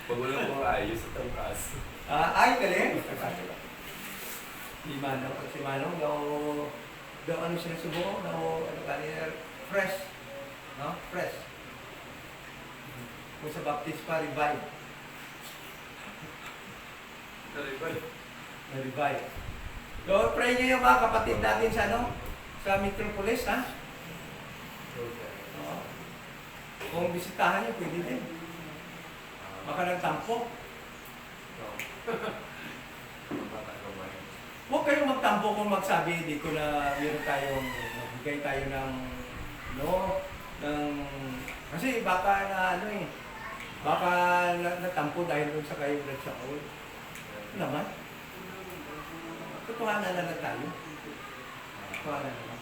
Pag wala pong ayos sa taas. Ay, galing. Si Manong, daw ano sinusubo, ano kanina, fresh. No? Fresh. Kung sa baptist pa, revive. Revive. So, pray niyo yung mga kapatid natin sa sa Metropolis, ha? Oo. Kung bisitahan niyo, pwede din. Baka nagtampo. Huwag kayong magtampo kung magsabi dito na meron tayong magbigay tayo ng kasi baka baka natampo dahil dun sa kayo blood sa oil. Naman. Tutuhanan na lang tayo. Tutuhanan na lang.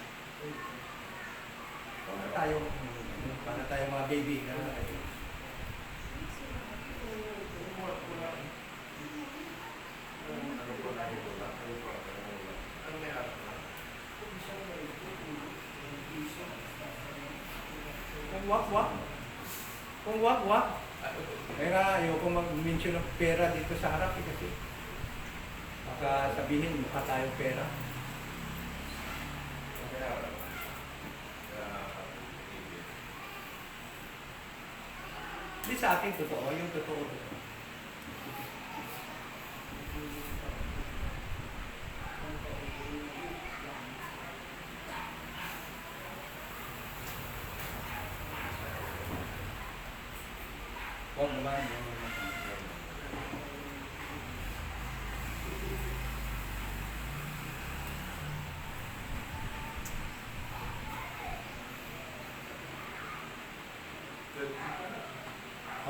Para tayo mga baby. Kung wak. Kaya ayoko mag-mention ng pera dito sa harap kasi baka sabihin mukha tayong pera. Hindi sa akin totoo, yung totoo. Huwag naman.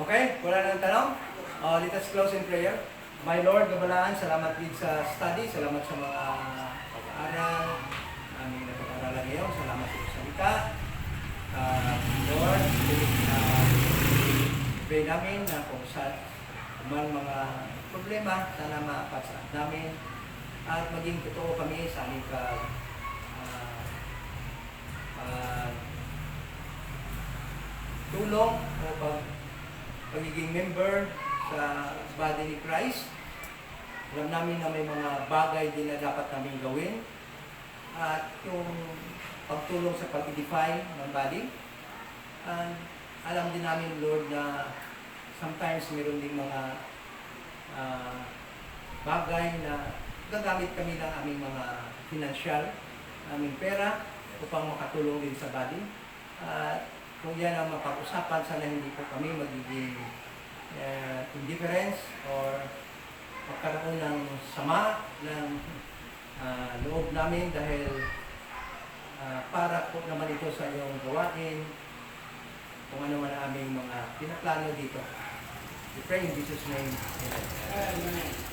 Okay? Wala nang tanong? Let us close in prayer. My Lord, gabalaan, salamat din sa study, salamat sa mga pag-aaral, aming napag-aaralan ngayon, salamat sa salita. Lord, pray namin na kung saan man mga problema, sana mapasaan namin at maging totoo kami sa aming tulong o pagiging member sa body ni Christ. Alam namin na may mga bagay din na dapat namin gawin at yung pagtulong sa pag-edify ng body. And alam din namin, Lord, na sometimes meron din mga bagay na gagamit kami ng aming mga financial, aming pera upang makatulong din sa body. At kung yan ang mapag-usapan, sana hindi po kami magiging indifference or magkaroon ng sama ng loob namin dahil para po naman ito sa iyong gawain kung ano man ang aming mga pinaplano dito. We pray in Jesus' name. Amen.